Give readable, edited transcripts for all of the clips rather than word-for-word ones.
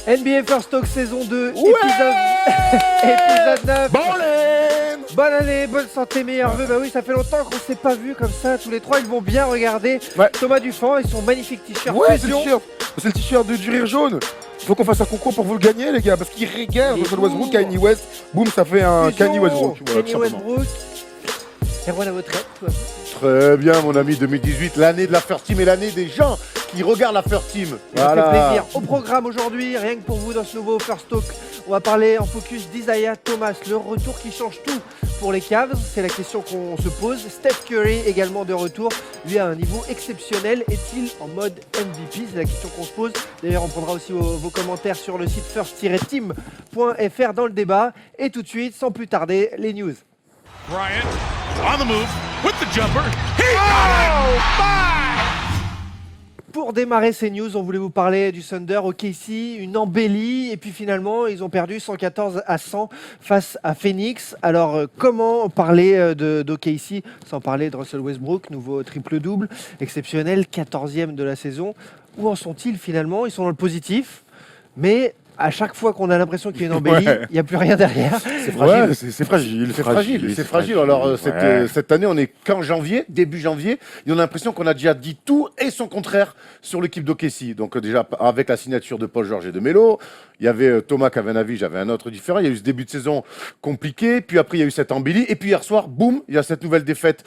NBA First Talk saison 2, Ouais épisode 9. Bonne année. Bonne santé, meilleurs vœux. Bah oui, ça fait longtemps qu'on s'est pas vu comme ça. Tous les trois, ils vont bien regarder. Ouais. Thomas Dufan et son magnifique t-shirt. Ouais, c'est Fusion. le t-shirt du rire jaune. Faut qu'on fasse un concours pour vous le gagner, les gars, parce qu'il régale Russell Westbrook, Kanye West. Boum, ça fait un Fusion. Kanye Westbrook. Voilà, Kanye tout simplement. Westbrook. Erwan à votre aide, toi. Très bien, mon ami, 2018, l'année de la First Team et l'année des gens qui regardent la First Team. Ça fait plaisir. Au programme aujourd'hui, rien que pour vous dans ce nouveau First Talk, on va parler en focus d'Isaiah Thomas, le retour qui change tout pour les Cavs. C'est la question qu'on se pose. Steph Curry également de retour, lui à un niveau exceptionnel. Est-il en mode MVP? C'est la question qu'on se pose. D'ailleurs, on prendra aussi vos commentaires sur le site first-team.fr dans le débat. Et tout de suite, sans plus tarder, les news. Bryant on the move with the jumper. He got it! Pour démarrer ces news, on voulait vous parler du Thunder au KC, une embellie, et puis finalement, ils ont perdu 114-100 face à Phoenix. Alors, comment parler d'OKC sans parler de Russell Westbrook, nouveau triple-double, exceptionnel, 14e de la saison. Où en sont-ils finalement? Ils sont dans le positif, mais à chaque fois qu'on a l'impression qu'il y a une embellie, il n'y a plus rien derrière. C'est fragile. Ouais, c'est fragile. C'est fragile. Alors, cette année, on est qu'en janvier, début janvier. Et on a l'impression qu'on a déjà dit tout et son contraire sur l'équipe d'OKC. Donc, déjà, avec la signature de Paul George et de Melo, il y avait Thomas qui avait un avis, j'avais un autre différent. Il y a eu ce début de saison compliqué. Puis après, il y a eu cette embellie. Et puis hier soir, boum, il y a cette nouvelle défaite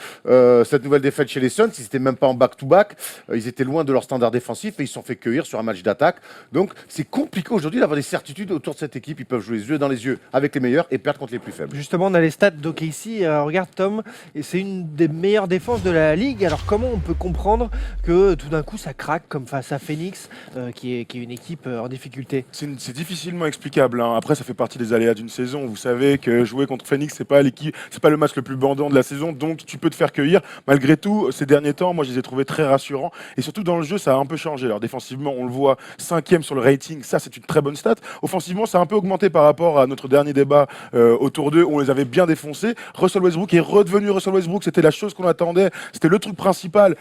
chez les Suns. Ils n'étaient même pas en back-to-back. Ils étaient loin de leur standard défensif et ils se sont fait cueillir sur un match d'attaque. Donc, c'est compliqué aujourd'hui d'avoir des certitudes autour de cette équipe. Ils peuvent jouer les yeux dans les yeux avec les meilleurs et perdre contre les plus faibles. Justement, on a les stats d'OKC. Regarde Tom, et c'est une des meilleures défenses de la ligue. Alors comment on peut comprendre que tout d'un coup ça craque comme face à Phoenix, qui est une équipe en difficulté? C'est difficilement explicable. Hein. Après, ça fait partie des aléas d'une saison. Vous savez que jouer contre Phoenix, c'est pas le match le plus bandant de la saison, donc tu peux te faire cueillir. Malgré tout, ces derniers temps, moi, je les ai trouvés très rassurants. Et surtout dans le jeu, ça a un peu changé. Alors défensivement, on le voit, 5e sur le rating, ça c'est une très bonne stat. Offensivement, ça a un peu augmenté par rapport à notre dernier débat autour d'eux, où on les avait bien défoncés. Russell Westbrook est redevenu Russell Westbrook, c'était la chose qu'on attendait, c'était le truc principal.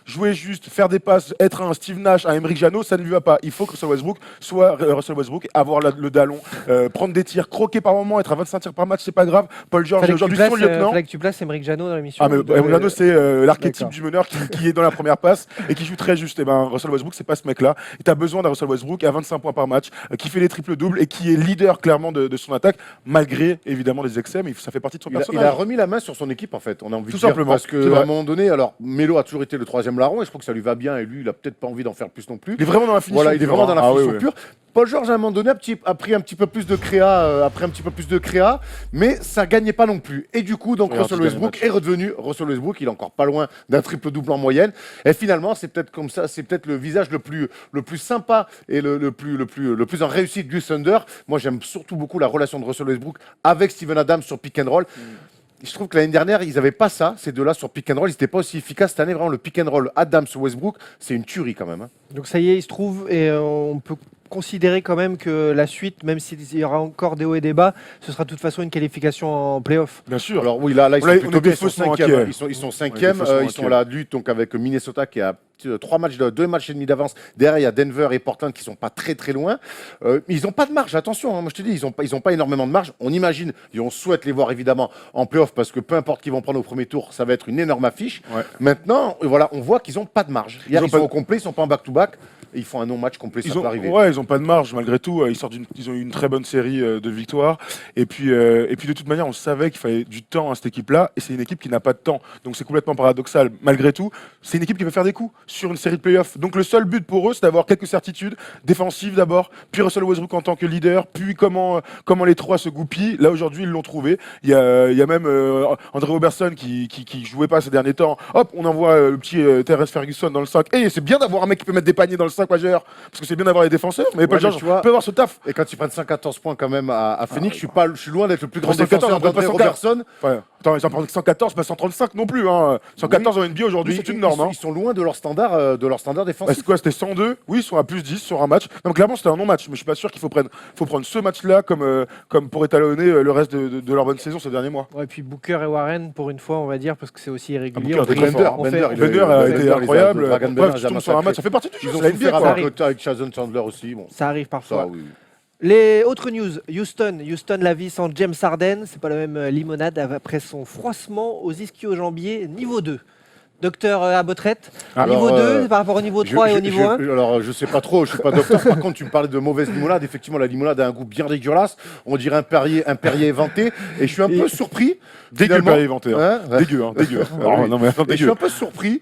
Jouer juste, faire des passes, être un Steve Nash, un Emerick Jano, ça ne lui va pas. Il faut que Russell Westbrook soit Russell Westbrook, avoir le dallon, prendre des tirs, croquer par moment, être à 25 tirs par match, c'est pas grave. Paul George est aujourd'hui son lieutenant. Fallait que tu places Emerick Jano dans l'émission. Ah mais Emerick Jano, c'est l'archétype D'accord. du meneur qui est dans la première passe et qui joue très juste. Et ben Russell Westbrook, c'est pas ce mec-là. Et t'as besoin d'un Russell Westbrook à 25 points par match, qui fait les triples-doubles et qui est leader clairement de son attaque, malgré évidemment les excès, mais ça fait partie de son personnage. Il a remis la main sur son équipe en fait, on a envie Tout de dire, simplement, parce c'est qu'à vrai. un moment donné, alors Melo a toujours été le troisième larron et je trouve que ça lui va bien et lui il a peut-être pas envie d'en faire plus non plus. Il est vraiment dans la finition. Voilà, il est vraiment dans la Ah finition oui. pure. Paul George à un moment donné a pris un petit peu plus de créa, mais ça gagnait pas non plus. Et du coup, donc Oui, Russell Westbrook est redevenu Russell Westbrook. Il est encore pas loin d'un triple-double en moyenne. Et finalement, c'est peut-être comme ça, c'est peut-être le visage le plus sympa et le plus en réussite du Thunder. Moi, j'aime surtout beaucoup la relation de Russell Westbrook avec Steven Adams sur pick and roll. Je trouve que l'année dernière, ils n'avaient pas ça, ces deux-là sur pick and roll. Ils n'étaient pas aussi efficaces. Cette année, vraiment, le pick and roll Adams-Westbrook, c'est une tuerie quand même. Hein. Donc ça y est, il se trouve, et on peut considérer quand même que la suite, même s'il y aura encore des hauts et des bas, ce sera de toute façon une qualification en play-off. Bien sûr. Alors oui, là ils On sont est plutôt bien, ils sont faussement cinquièmes. inquiets. Ils sont On cinquièmes, est faussement ils sont à inquiets. la lutte donc avec Minnesota qui a deux matchs et demi d'avance. Derrière, il y a Denver et Portland qui sont pas très très loin. Ils n'ont pas de marge, attention, hein, moi je te dis, ils ont pas énormément de marge. On imagine et on souhaite les voir évidemment en play-off parce que peu importe qui vont prendre au premier tour, ça va être une énorme affiche. Ouais. Maintenant, voilà, on voit qu'ils n'ont pas de marge. Hier, ont ils pas sont de- au complet, ils sont pas en back-to-back. Et ils font un non-match complet, ça peut arriver. Ils ont pas de marge malgré tout. Ils ont eu une très bonne série de victoires. Et puis de toute manière, on savait qu'il fallait du temps à cette équipe-là. Et c'est une équipe qui n'a pas de temps. Donc c'est complètement paradoxal. Malgré tout, c'est une équipe qui veut faire des coups sur une série de playoffs. Donc le seul but pour eux, c'est d'avoir quelques certitudes défensives d'abord, puis Russell Westbrook en tant que leader, puis comment les trois se goupillent. Là aujourd'hui, ils l'ont trouvé. Il y a même André Robertson qui jouait pas ces derniers temps. Hop, on envoie le petit Terrence Ferguson dans le 5. Et c'est bien d'avoir un mec qui peut mettre des paniers dans le 5 majeur, parce que c'est bien d'avoir les défenseurs, mais Paul mais George tu vois, peut avoir ce taf. Et quand ils prennent 114 points quand même à Phoenix, je suis loin d'être le plus grand 114, défenseur on peut pas d'André 114. Robertson. Ouais. Attends, ils en prennent 114, pas 135 non plus. Hein. 114 en NBA aujourd'hui, c'est une norme. Hein. Ils sont loin de leur standard défensif. C'est quoi, c'était 102? Oui, ils sont à plus 10 sur un match. Donc clairement, c'était un non-match, mais je suis pas sûr qu'il faut prendre ce match-là comme pour étalonner le reste de leur bonne saison ces derniers mois. Ouais, et puis Booker et Warren, pour une fois, on va dire, parce que c'est aussi irrégulier. Booker, Bender a été incroyable. Dragon Bref, Bender, tu tombes sur un match, ça fait partie du jeu. Ils ont c'est la NBA, souffert quoi. avec Jason Chandler aussi. Bon, Ça arrive parfois. ça, oui. Les autres news, Houston la vie sans James Harden, c'est pas la même limonade après son froissement aux ischio-jambiers niveau 2. Docteur Abotret, niveau 2 par rapport au niveau 3 et au niveau 1. Alors, je sais pas trop, je suis pas docteur. Par contre, tu me parlais de mauvaise limonade. Effectivement, la limonade a un goût bien dégueulasse. On dirait un Perrier éventé. Et je suis un peu surpris. Dégueu, finalement. Perrier éventé. Hein. Hein Dégueu. Alors, oui. non, mais attends, Et je suis dégueu. un peu surpris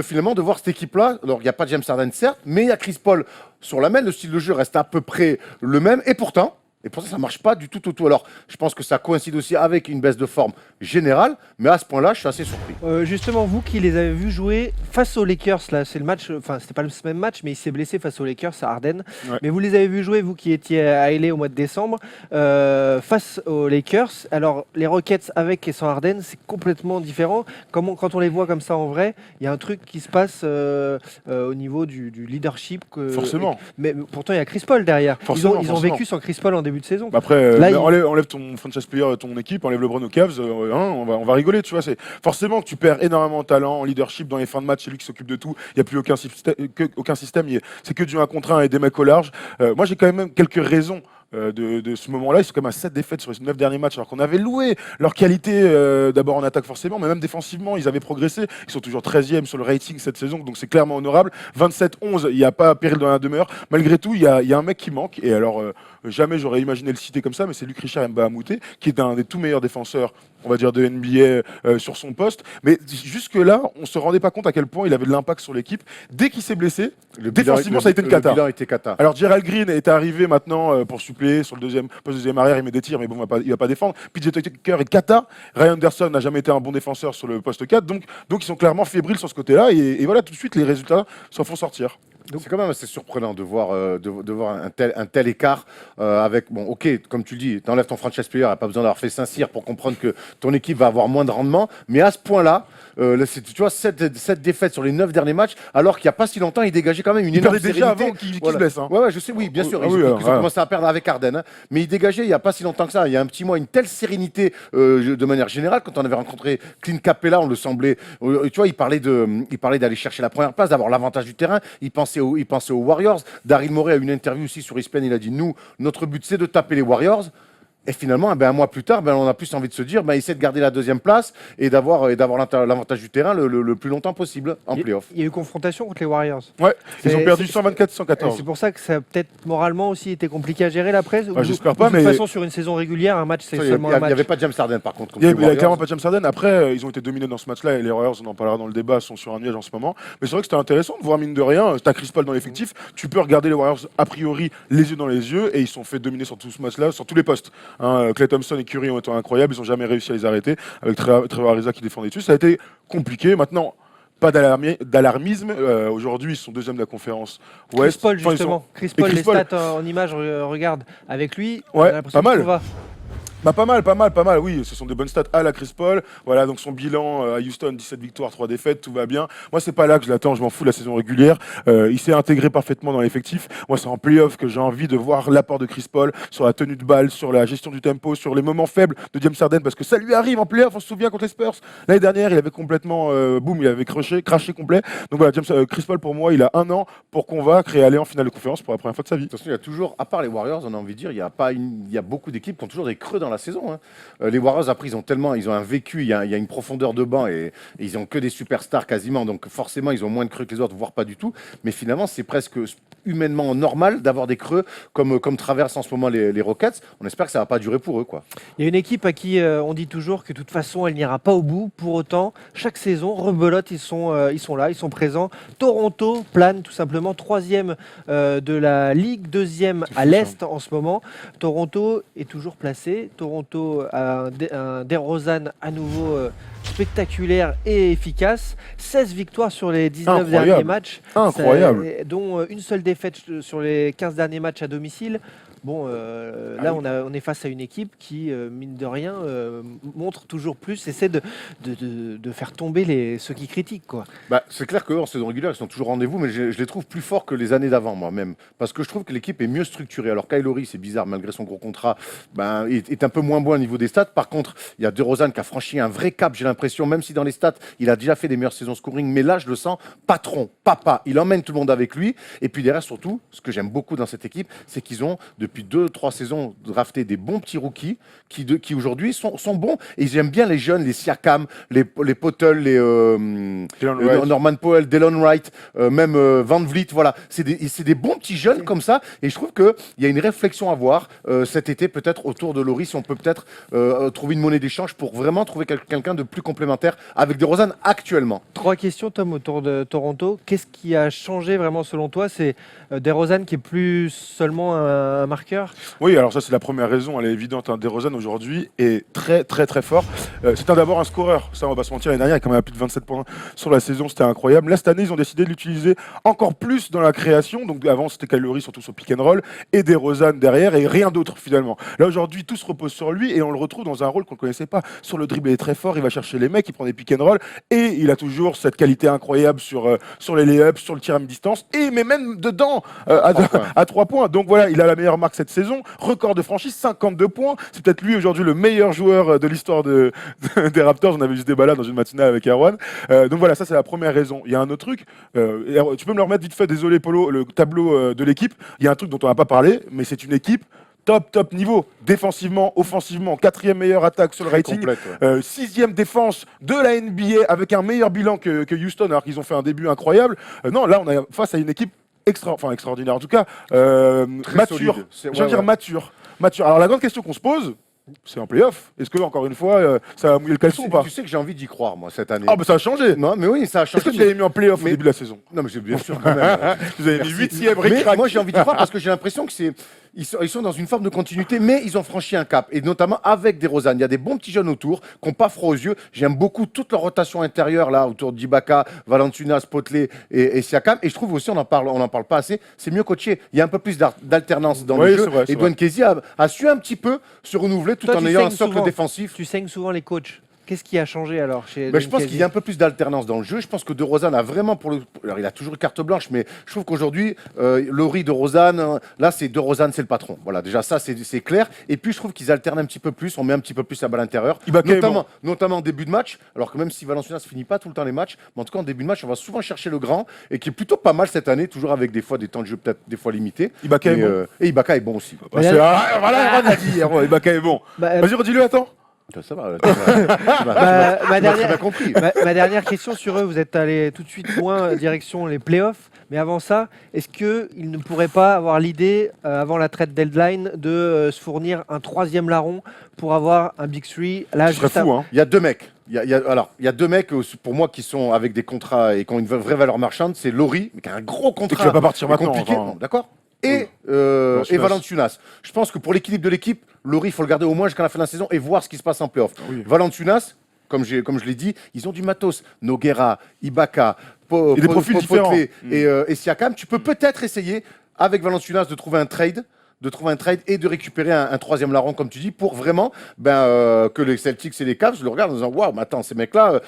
finalement de voir cette équipe-là. Alors, il n'y a pas James Harden, certes, mais il y a Chris Paul sur la main. Le style de jeu reste à peu près le même. Et pourtant, ça ne marche pas du tout. Alors, je pense que ça coïncide aussi avec une baisse de forme générale. Mais à ce point-là, je suis assez surpris. Justement, vous qui les avez vus jouer face aux Lakers, là, c'est le match, enfin, c'était pas le même match, mais il s'est blessé face aux Lakers à Harden. Ouais. Mais vous les avez vus jouer, vous qui étiez à LA au mois de décembre, face aux Lakers. Alors, les Rockets avec et sans Harden, c'est complètement différent. Quand on les voit comme ça en vrai, il y a un truc qui se passe au niveau du leadership. Forcément. Mais pourtant, il y a Chris Paul derrière. Forcément, Ils ont forcément. vécu sans Chris Paul en début de saison. Bah après, Là, enlève ton franchise player, ton équipe, enlève LeBron aux Cavs, on va rigoler, tu vois. C'est forcément que tu perds énormément de talent en leadership dans les fins de match, c'est lui qui s'occupe de tout. Il n'y a plus aucun système, c'est que du 1 contre 1 et des mecs au large. Moi, j'ai quand même quelques raisons. De ce moment-là, ils sont quand même à 7 défaites sur les 9 derniers matchs, alors qu'on avait loué leur qualité d'abord en attaque forcément, mais même défensivement, ils avaient progressé. Ils sont toujours 13e sur le rating cette saison, donc c'est clairement honorable. 27-11, il n'y a pas péril dans la demeure. Malgré tout, il y a un mec qui manque, et alors jamais j'aurais imaginé le citer comme ça, mais c'est Luc Richard Mbamouté, qui est un des tout meilleurs défenseurs, on va dire, de NBA sur son poste. Mais jusque-là, on ne se rendait pas compte à quel point il avait de l'impact sur l'équipe. Dès qu'il s'est blessé, défensivement, ça a été une cata. Le bilan était cata. Alors Gerald Green est arrivé maintenant pour suppléer sur le deuxième arrière, il met des tirs, mais bon, il va pas défendre. PJ Tucker est cata. Ryan Anderson n'a jamais été un bon défenseur sur le poste 4, donc ils sont clairement fébriles sur ce côté-là, et voilà, tout de suite, les résultats s'en font sortir. C'est quand même assez surprenant de voir un tel écart avec, bon, ok, comme tu le dis, t'enlèves ton franchise player, il n'y a pas besoin d'avoir fait Saint-Cyr pour comprendre que ton équipe va avoir moins de rendement, mais à ce point-là, tu vois, 7 défaites sur les 9 derniers matchs, alors qu'il n'y a pas si longtemps, il dégageait quand même une énorme déjà sérénité. avant qu'il se blesse. Hein. Ouais, je sais, oui, bien sûr, Ah ils oui, ont commencé à perdre avec Harden, hein, mais il dégageait il n'y a pas si longtemps que ça, il y a un petit mois, une telle sérénité de manière générale. Quand on avait rencontré Clint Capella, on le semblait, tu vois, il parlait d'aller chercher la première place, d'avoir l'avantage du terrain, il pensait aux Warriors. Daryl Morey a eu une interview aussi sur ESPN, il a dit, nous, notre but, c'est de taper les Warriors. Et finalement, un mois plus tard, on a plus envie de se dire, essayer de garder la deuxième place et d'avoir l'avantage du terrain le plus longtemps possible en play-off. Il y a eu confrontation contre les Warriors. Ouais, ils ont perdu 124-114. C'est pour ça que ça a peut-être moralement aussi été compliqué à gérer la presse. J'espère pas, de toute mais façon, sur une saison régulière, un match, c'est seulement un match. Il n'y avait pas James Harden par contre. Il n'y a clairement pas James Harden. Après, ils ont été dominés dans ce match-là, et les Warriors, on en parlera dans le débat, sont sur un nuage en ce moment. Mais c'est vrai que c'était intéressant de voir, mine de rien, tu as Chris Paul dans l'effectif, tu peux regarder les Warriors a priori les yeux dans les yeux, et ils sont fait dominer sur tout ce match-là, sur tous les postes. Klay Thompson et Curry ont été incroyables, ils n'ont jamais réussi à les arrêter, avec Trevor Ariza qui défendait dessus. Ça a été compliqué. Maintenant, pas d'alarmisme. Aujourd'hui, ils sont deuxième de la conférence Ouest. Chris Paul, justement. Chris Paul, les stats en image, regarde. Avec lui, ouais, on a l'impression pas mal. que tout va. Pas mal, oui, ce sont des bonnes stats à la Chris Paul. Voilà, donc son bilan à Houston, 17 victoires, 3 défaites, tout va bien. Moi, c'est pas là que je l'attends, je m'en fous de la saison régulière. Il s'est intégré parfaitement dans l'effectif. Moi, c'est en play-off que j'ai envie de voir l'apport de Chris Paul sur la tenue de balle, sur la gestion du tempo, sur les moments faibles de James Harden, parce que ça lui arrive en play-off, on se souvient contre les Spurs. L'année dernière, il avait complètement, il avait craché complet. Donc voilà, Chris Paul, pour moi, il a 1 an pour convaincre et aller en finale de conférence pour la première fois de sa vie. De toute façon, il y a toujours, à part les Warriors, on a envie de dire, il y a beaucoup d'équipes qui ont toujours des creux dans la saison, hein. Les Warriors, après, ils ont un vécu, il y a une profondeur de banc et ils ont que des superstars quasiment, donc forcément, ils ont moins de creux que les autres, voire pas du tout. Mais finalement, c'est presque humainement normal d'avoir des creux comme traversent en ce moment les Rockets. On espère que ça va pas durer pour eux, quoi. Il y a une équipe à qui on dit toujours que de toute façon, elle n'ira pas au bout. Pour autant, chaque saison, rebelote, ils sont là, ils sont présents. Toronto plane tout simplement 3e de la Ligue, 2e à l'Est en ce moment. Toronto est toujours placé. Toronto a un DeRozan à nouveau spectaculaire et efficace. 16 victoires sur les 19 derniers matchs. Incroyable. Dont une seule défaite sur les 15 derniers matchs à domicile. Bon, là, on est face à une équipe qui, mine de rien, montre toujours plus, essaie de faire tomber ceux qui critiquent, quoi. C'est clair qu'en saison régulière, ils sont toujours au rendez-vous, mais je les trouve plus forts que les années d'avant, moi-même. Parce que je trouve que l'équipe est mieux structurée. Alors, Kyle Lowry, c'est bizarre, malgré son gros contrat, est un peu moins bon au niveau des stats. Par contre, il y a DeRozan qui a franchi un vrai cap, j'ai l'impression, même si dans les stats, il a déjà fait des meilleures saisons scoring. Mais là, je le sens patron, papa. Il emmène tout le monde avec lui. Et puis derrière, surtout, ce que j'aime beaucoup dans cette équipe, c'est qu'ils ont, depuis 2-3 saisons, drafté des bons petits rookies qui aujourd'hui sont bons. Et j'aime bien les jeunes, les Siakam, les Potel, les Norman Powell, Delon Wright, même Van Vliet. Voilà, c'est des bons petits jeunes comme ça. Et je trouve qu'il y a une réflexion à avoir cet été, peut-être autour de Lowry, si on peut peut-être trouver une monnaie d'échange pour vraiment trouver quelqu'un de plus complémentaire avec DeRozan actuellement. 3 questions, Tom, autour de Toronto. Qu'est-ce qui a changé vraiment selon toi? C'est DeRozan qui est plus seulement un marqueur? Oui, alors ça c'est la première raison, elle est évidente. DeRozan aujourd'hui est très très très fort. C'est d'abord un scoreur, ça on va pas se mentir. L'année dernière, il a quand même plus de 27 points sur la saison, c'était incroyable. Là cette année, ils ont décidé de l'utiliser encore plus dans la création. Donc avant c'était Kyle Lowry surtout sur pick and roll et DeRozan derrière et rien d'autre finalement. Là aujourd'hui, tout se repose sur lui et on le retrouve dans un rôle qu'on ne connaissait pas. Sur le dribble, il est très fort, il va chercher les mecs, il prend des pick and roll et il a toujours cette qualité incroyable sur les lay-ups, sur le tir à mi-distance et mais même dedans à 3 points. Donc voilà, il a la meilleure marque cette saison, record de franchise, 52 points. C'est peut-être lui aujourd'hui le meilleur joueur de l'histoire des Raptors. On avait eu ce débat là dans une matinale avec Erwan. Donc voilà, ça c'est la première raison. Il y a un autre truc, tu peux me le remettre vite fait, désolé Polo, le tableau de l'équipe. Il y a un truc dont on n'a pas parlé, mais c'est une équipe top niveau, défensivement, offensivement, 4e meilleure attaque sur le rating, Complète, ouais. 6e défense de la NBA avec un meilleur bilan que Houston alors qu'ils ont fait un début incroyable. Non, là on est face à une équipe extraordinaire, en tout cas mature. Mature. Alors la grande question qu'on se pose, c'est en play-off. Est-ce que encore une fois, ça va mouiller le caleçon ou pas? Tu sais que j'ai envie d'y croire, moi, cette année. Ah bah ça a changé. Non, mais oui, ça a changé. Est-ce que tu l'avais mis en play-off au début de la saison? Non, mais bien sûr, quand même. Vous avez mis 8e Mais moi, j'ai envie d'y croire parce que j'ai l'impression que ils sont dans une forme de continuité, mais ils ont franchi un cap. Et notamment avec DeRozan. Il y a des bons petits jeunes autour qui n'ont pas froid aux yeux. J'aime beaucoup toute leur rotation intérieure là, autour d'Ibaka, Valanciunas, Potley et Siakam. Et je trouve aussi, on n'en parle pas assez, c'est mieux coaché. Il y a un peu plus d'alternance dans le jeu. Et Dwayne Casey a su un petit peu se renouveler tout en ayant un socle défensif. Tu saignes souvent les coachs. Qu'est-ce qui a changé alors chez Je pense qu'il y a un peu plus d'alternance dans le jeu. Je pense que DeRozan a vraiment alors il a toujours eu carte blanche, mais je trouve qu'aujourd'hui, Lowry, DeRozan, là c'est DeRozan, c'est le patron. Voilà, déjà ça c'est clair. Et puis je trouve qu'ils alternent un petit peu plus, on met un petit peu plus la balle à l'intérieur, notamment en début de match. Alors que même si Valanciunas ne finit pas tout le temps les matchs, mais en tout cas en début de match, on va souvent chercher le grand et qui est plutôt pas mal cette année, toujours avec des fois des temps de jeu peut-être des fois limités. Ibaka est bon. Et Ibaka est bon aussi. Voilà, on a dit, Ibaka est bon. Vas-y, redis-le, attends. Ça va, ma dernière question sur eux, vous êtes allé tout de suite loin direction les playoffs, mais avant ça, est-ce qu'ils ne pourraient pas avoir l'idée, avant la trade deadline, de se fournir un 3e larron pour avoir un Big 3 là, Ce serait fou, hein. Il y a 2 mecs. Il y a 2 mecs pour moi qui sont avec des contrats et qui ont une vraie valeur marchande. C'est Lowry, qui a un gros contrat. Et qui va pas partir maintenant. Compliqué, d'accord. Et Valanciunas. Je pense que pour l'équilibre de l'équipe, Lowry, il faut le garder au moins jusqu'à la fin de la saison et voir ce qui se passe en playoff. Oui. Valanciunas, comme je l'ai dit, ils ont du matos. Nogueira, Ibaka, et des profils différents. Et Siakam. Tu peux peut-être essayer, avec Valanciunas, de trouver un trade et de récupérer un 3e larron, comme tu dis, pour vraiment que les Celtics et les Cavs le regardent en disant waouh, mais attends, ces mecs-là,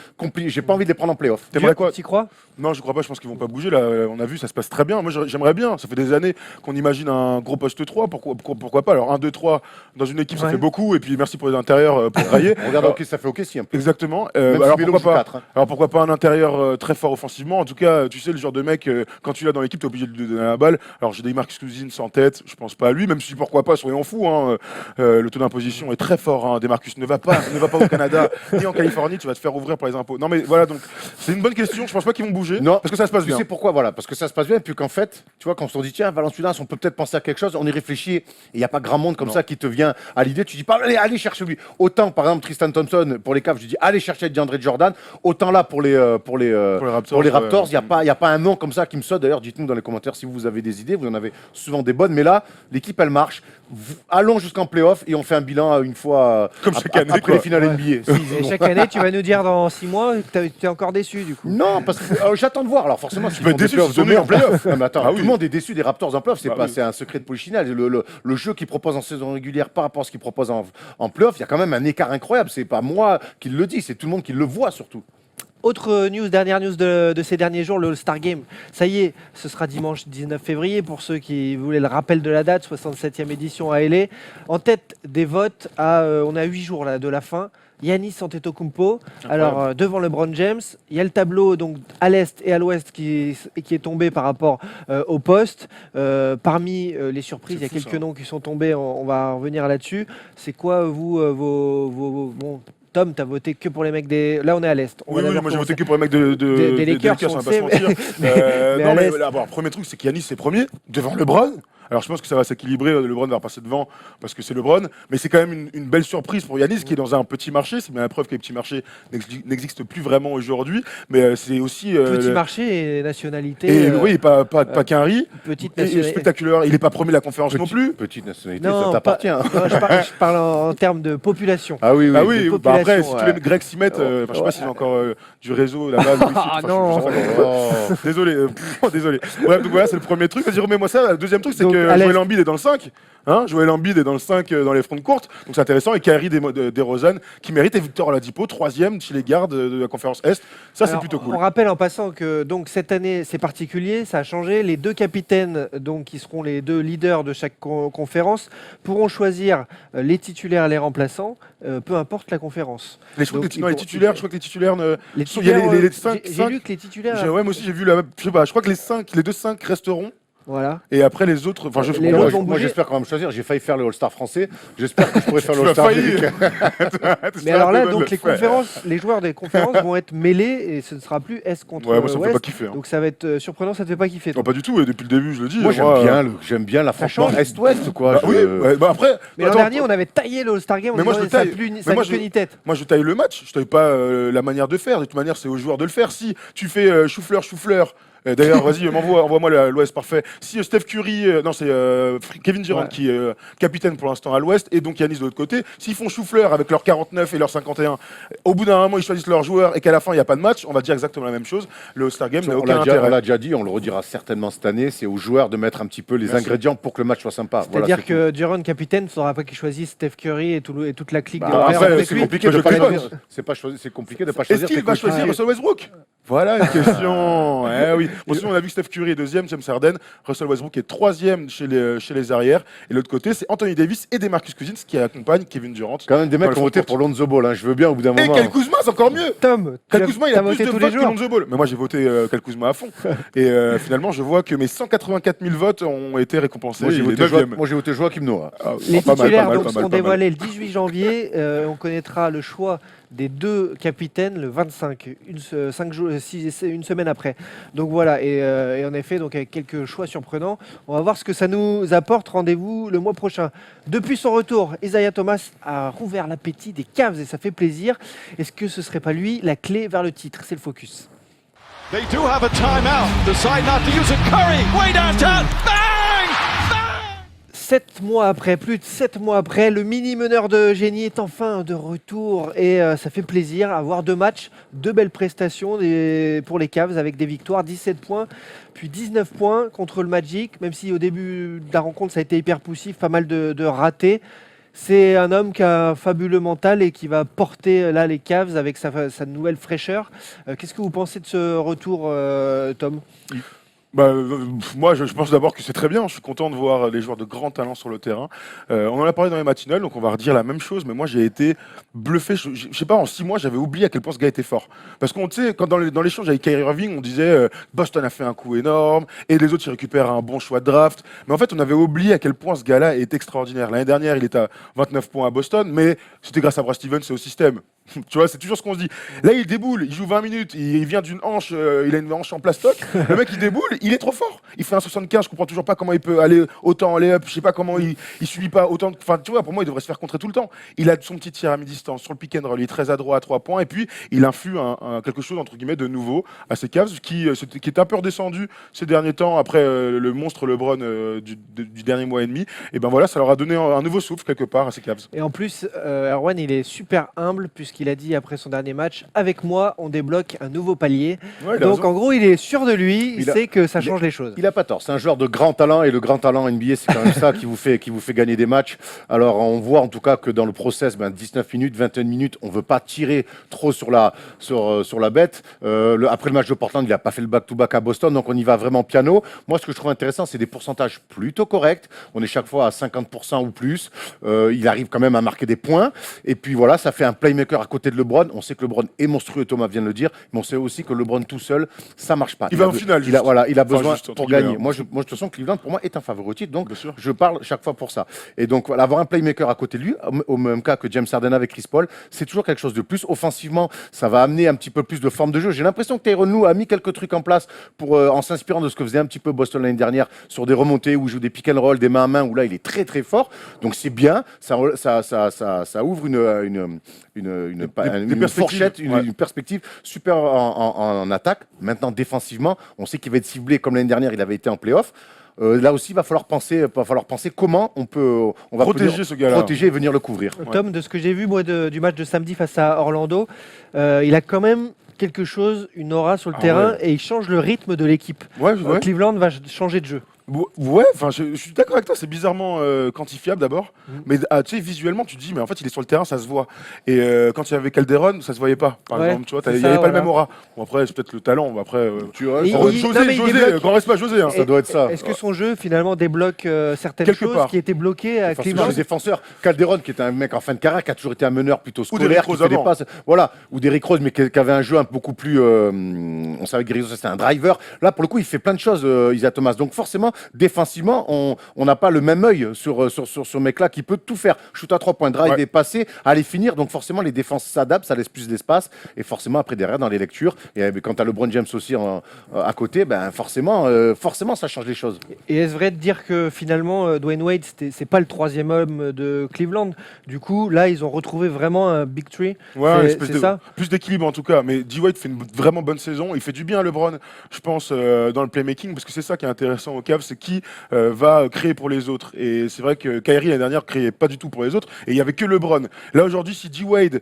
j'ai pas envie de les prendre en playoff. T'aimerais quoi? Tu y crois? Non, je crois pas, je pense qu'ils vont pas bouger. Là, on a vu, ça se passe très bien. Moi, j'aimerais bien. Ça fait des années qu'on imagine un gros poste 3. Pourquoi pas? Alors, 1, 2, 3 dans une équipe, ça fait beaucoup. Et puis, merci pour les intérieurs pour railler. Regarde, ça fait OK si un peu. Exactement. Alors pourquoi pas un intérieur très fort offensivement? En tout cas, tu sais, le genre de mec, quand tu l'as dans l'équipe, t'es obligé de lui donner la balle. Alors, j'ai des Marcus Cousins en tête. Je pense pas à lui, même si pourquoi pas, soyons fous. Hein. Le taux d'imposition est très fort. Hein. Des Marcus ne va pas au Canada ni en Californie. Tu vas te faire ouvrir pour les impôts. Non, mais voilà, donc c'est une bonne question. Je pense pas qu'ils vont bouger. Non, parce que ça se passe bien. Tu sais pourquoi? Voilà, parce que ça se passe bien, et puis qu'en fait, tu vois, quand on se dit, tiens, Valanciunas, on peut peut-être penser à quelque chose, on y réfléchit, et il n'y a pas grand monde comme ça qui te vient à l'idée, tu dis pas, allez chercher lui. Autant, par exemple, Tristan Thompson, pour les Cavs, je dis, allez chercher DeAndre Jordan, autant là, pour les Raptors, il n'y a pas un nom comme ça qui me saute. D'ailleurs, dites-nous dans les commentaires si vous avez des idées, vous en avez souvent des bonnes, mais là, l'équipe l'équipe, elle marche. Allons jusqu'en play-off et on fait un bilan une fois Comme chaque année, après quoi. les finales NBA. Et chaque année, tu vas nous dire dans 6 mois que tu es encore déçu du coup. Non, parce que j'attends de voir. Alors forcément, s'ils peux font être des déçu playoffs s'ils sont nuls en playoff. Non, mais attends, Ah tout oui. le monde est déçu des Raptors en playoff. Bah oui. C'est un secret de polichinelle. Le jeu qu'ils proposent en saison régulière par rapport à ce qu'ils proposent en playoff, il y a quand même un écart incroyable. C'est pas moi qui le dis, c'est tout le monde qui le voit surtout. Autre news, dernière news de ces derniers jours, le All-Star Game. Ça y est, ce sera dimanche 19 février. Pour ceux qui voulaient le rappel de la date, 67e édition à LA. En tête des votes, on a 8 jours là, de la fin. Giannis Antetokounmpo. Alors devant LeBron James, il y a le tableau donc à l'est et à l'ouest qui est tombé par rapport au poste. Parmi les surprises, il y a quelques noms qui sont tombés. On va revenir là-dessus. C'est quoi vous bon, Tom, t'as voté que pour les mecs des. Là, on est à l'est. Oui, moi j'ai voté que pour les mecs des Lakers, on on va pas sait, se mentir. mais à Non, mais l'Est. là, premier truc, c'est qu'Yanis c'est premier, devant LeBron. Alors je pense que ça va s'équilibrer, LeBron va repasser devant parce que c'est LeBron, mais c'est quand même une belle surprise pour Yanis qui est dans un petit marché. C'est bien la preuve que les petits marchés n'existent plus vraiment aujourd'hui, mais c'est aussi Petit marché et nationalité. et oui, pas qu'un riz. Petite Et nationalité. spectaculaire, il n'est pas premier de la conférence non plus. Petite nationalité, Non, ça t'appartient. non, je parle en termes de population. Ah oui, oui. Ah oui, de bah après, si population, tous les Grecs s'y mettent, je sais pas s'ils ont encore du réseau là-bas. Ah non. Désolé, désolé. Bref, donc voilà, c'est le premier truc. Vas-y, remets-moi ça. Le deuxième truc, c'est Donc, que à l'Est. Joel Embiid est dans le 5. Joel Embiid est dans le 5 dans les fronts courtes. Donc c'est intéressant. Et Kyrie DeRozan qui mérite. Et Victor Oladipo, 3e chez les gardes de la conférence Est. Ça, c'est Alors, plutôt cool. On rappelle en passant que donc cette année c'est particulier, ça a changé. Les deux capitaines, donc qui seront les deux leaders de chaque conférence, pourront choisir les titulaires et les remplaçants, peu importe la conférence. Je crois donc, que les titulaires, je crois que les titulaires ne. Les il y a titulaires, les 5. j'ai lu que les titulaires. Ouais, moi aussi j'ai vu la même. Je sais pas. Je crois que les deux 5 resteront. Voilà. Et après les autres. Enfin, Les Moi, autres vont moi, bouger. j'espère quand même choisir. J'ai failli faire le All-Star français. J'espère que je pourrais faire le Tu as All-Star failli. américain. Mais alors là, donc les conférences, les joueurs des conférences vont être mêlés et ce ne sera plus Est contre Ouais, moi ça me fait pas Ouest. kiffer. Donc ça va être surprenant, ça te fait pas kiffer. Non, pas du tout, et depuis le début, je le dis. Moi, j'aime bien l'affrontement change. Est-Ouest, quoi. Bah, oui, ouais, bah après. Mais l'an attends, dernier, on avait taillé le All-Star Game, on Mais moi, disait, je ça taille. n'a plus Mais ça moi, n'a plus ni tête. Moi, je taille le match, je taille pas la manière de faire. De toute manière, c'est aux joueurs de le faire. Si tu fais chou-fleur. D'ailleurs, vas-y, envoie-moi l'Ouest, parfait. Si Steph Curry, non, c'est Kevin Durant Ouais. qui est capitaine pour l'instant à l'Ouest, et donc Giannis de l'autre côté. S'ils font chou-fleur avec leurs 49 et leurs 51, au bout d'un moment, ils choisissent leurs joueurs et qu'à la fin, il n'y a pas de match, on va dire exactement la même chose. Le All-Star Game n'a On aucun l'a intérêt. déjà dit, on le redira certainement cette année. C'est aux joueurs de mettre un petit peu les Bien sûr. ingrédients pour que le match soit sympa. Voilà, C'est-à-dire c'est que Durant, capitaine, il ne faudra pas qu'il choisisse Steph Curry et toute la clique tout. de Bah, Warriors après, avec c'est lui. compliqué de Je pas clique choisir. C'est compliqué de pas Est-ce choisir. qu'il tes va choisir coéquipiers. Russell Westbrook? Voilà une question. Eh oui. Bon, sinon, on a vu que Steph Curry est deuxième, James Harden. Russell Westbrook est troisième chez les arrières. Et l'autre côté, c'est Anthony Davis et DeMarcus Cousins qui accompagnent Kevin Durant. Quand même des mecs Dans qui le ont voté front pour Lonzo Ball. Je veux bien au bout d'un Et moment. Kyle Kuzma, c'est encore mieux. Tom, Kyle Kuzma, il a plus voté de tous votes les que jours. Lonzo Ball. Mais moi, j'ai voté Kyle Kuzma à fond. Et finalement, je vois que mes 184 000 votes ont été récompensés. Moi, j'ai Il est voté neuvième. Joachim Noah. Les Pas mal, titulaires pas mal, donc, pas mal, seront pas mal. dévoilés le 18 janvier. On connaîtra le choix des deux capitaines le 25, une semaine après. Donc voilà, et en effet, donc avec quelques choix surprenants, on va voir ce que ça nous apporte. Rendez-vous le mois prochain. Depuis son retour, Isaiah Thomas a rouvert l'appétit des Cavs et ça fait plaisir. Est-ce que ce serait pas lui la clé vers le titre? C'est le focus. They do have a timeout. Decide not to use it. Curry, way downtown. Bang! 7 mois après, plus de 7 mois après, le mini-meneur de génie est enfin de retour et ça fait plaisir à voir 2 matchs, 2 belles prestations pour les Cavs avec des victoires, 17 points, puis 19 points contre le Magic, même si au début de la rencontre ça a été hyper poussif, pas mal de ratés. C'est un homme qui a un fabuleux mental et qui va porter là les Cavs avec sa nouvelle fraîcheur. Qu'est-ce que vous pensez de ce retour, Tom ? Moi, je pense d'abord que c'est très bien. Je suis content de voir les joueurs de grand talent sur le terrain. On en a parlé dans les matinales, donc on va redire la même chose. Mais moi, j'ai été bluffé. Je sais pas, en 6 mois, j'avais oublié à quel point ce gars était fort. Parce qu'on sait, quand dans l'échange avec Kyrie Irving, on disait Boston a fait un coup énorme et les autres, ils récupèrent un bon choix de draft. Mais en fait, on avait oublié à quel point ce gars-là est extraordinaire. L'année dernière, il était à 29 points à Boston, mais c'était grâce à Brad Stevens et au système. Tu vois, c'est toujours ce qu'on se dit. Là, il déboule, il joue 20 minutes, il vient d'une hanche, il a une hanche en plastoc. Le mec, il déboule, il est trop fort. Il fait un 75, je comprends toujours pas comment il peut aller autant en lay-up, je sais pas comment il subit pas autant. Enfin, tu vois, pour moi, il devrait se faire contrer tout le temps. Il a son petit tir à mi-distance sur le pick and roll, il est très adroit à 3 points, et puis il influe quelque chose, entre guillemets, de nouveau à ces Cavs qui est un peu redescendu ces derniers temps après le monstre LeBron du dernier mois et demi. Et ben voilà, ça leur a donné un nouveau souffle quelque part à ces Cavs. Et en plus, Erwan, il est super humble puisqu'il a dit après son dernier match, avec moi, on débloque un nouveau palier. Ouais, il a Donc raison. en gros, il est sûr de lui, il sait que ça change les choses. Il a pas tort, c'est un joueur de grand talent et le grand talent NBA, c'est quand même ça qui vous fait gagner des matchs. Alors on voit en tout cas que dans le process, 19 minutes, 21 minutes, on veut pas tirer trop sur la bête. Après le match de Portland, il a pas fait le back-to-back à Boston, donc on y va vraiment piano. Moi, ce que je trouve intéressant, c'est des pourcentages plutôt corrects. On est chaque fois à 50% ou plus. Il arrive quand même à marquer des points. Et puis voilà, ça fait un playmaker à côté de LeBron. On sait que LeBron est monstrueux, Thomas vient de le dire, mais on sait aussi que LeBron tout seul, ça marche pas. Il va en finale, Il a juste. besoin juste, entre pour guillemets, gagner. hein. Moi, de toute façon, Cleveland, pour moi, est un favori au titre, donc Bien sûr. je parle chaque fois pour ça. Et donc, voilà, avoir un playmaker à côté de lui, au même cas que James Harden avec Chris Paul, c'est toujours quelque chose de plus. Offensivement, ça va amener un petit peu plus de forme de jeu. J'ai l'impression que Tyronn Lue a mis quelques trucs en place en s'inspirant de ce que faisait un petit peu Boston l'année dernière sur des remontées où il joue des pick and roll, des main à main, où là, il est très très fort. Donc, c'est bien. Ça ouvre une perspectives. fourchette, Ouais. une perspective super en attaque. Maintenant, défensivement, on sait qu'il va être ciblé comme l'année dernière, il avait été en playoff. Là aussi, il va falloir penser comment on va Protéger ce gars-là. protéger et venir le couvrir. Tom, de ce que j'ai vu moi du match de samedi face à Orlando, il a quand même quelque chose, une aura sur le terrain ouais. et il change le rythme de l'équipe. Ouais, ouais. Cleveland va changer de jeu. Ouais, enfin, je suis d'accord avec toi, c'est bizarrement quantifiable d'abord, mais tu sais, visuellement, tu te dis, mais en fait, il est sur le terrain, ça se voit. Et quand il y avait Calderon, ça se voyait pas, par Ouais, exemple, tu vois, c'est il n'y ça, avait pas le voilà. même aura. Bon, après, c'est peut-être le talent, mais après, Tu vois, Et ça il- doit être- non, José, mais il José, débloque. qu'on reste pas José, hein. Ça doit être ça. Est-ce que son jeu finalement débloque certaines Quelque choses part. qui étaient bloquées à Enfin, Cleveland les défenseurs, Calderon qui était un mec en fin de carrière, qui a toujours été un meneur plutôt scolaire, Derrick qui Rose fait des avant. passes, voilà, ou Derrick Rose, mais qui avait un jeu beaucoup plus, on savait que Derrick Rose c'était un driver. Là, pour le coup, il fait plein de choses, Isaiah Thomas. Donc forcément, défensivement, on n'a pas le même œil sur ce mec-là qui peut tout faire. Shoot à 3 points, drive Ouais. et passer, aller finir. Donc forcément, les défenses s'adaptent, ça laisse plus d'espace. Et forcément, après derrière, dans les lectures, et quand tu as LeBron James aussi à côté, ben forcément, ça change les choses. Et est-ce vrai de dire que finalement Dwayne Wade c'est pas le troisième homme de Cleveland? Du coup là ils ont retrouvé vraiment un big three. Ouais, C'est- une espèce c'est de- ça. plus d'équilibre en tout cas. Mais D-Wade fait une vraiment bonne saison. Il fait du bien à LeBron, je pense, dans le playmaking, parce que c'est ça qui est intéressant au Cavs, c'est qui va créer pour les autres. Et c'est vrai que Kyrie l'année dernière créait pas du tout pour les autres, et il y avait que LeBron. Là aujourd'hui, si D-Wade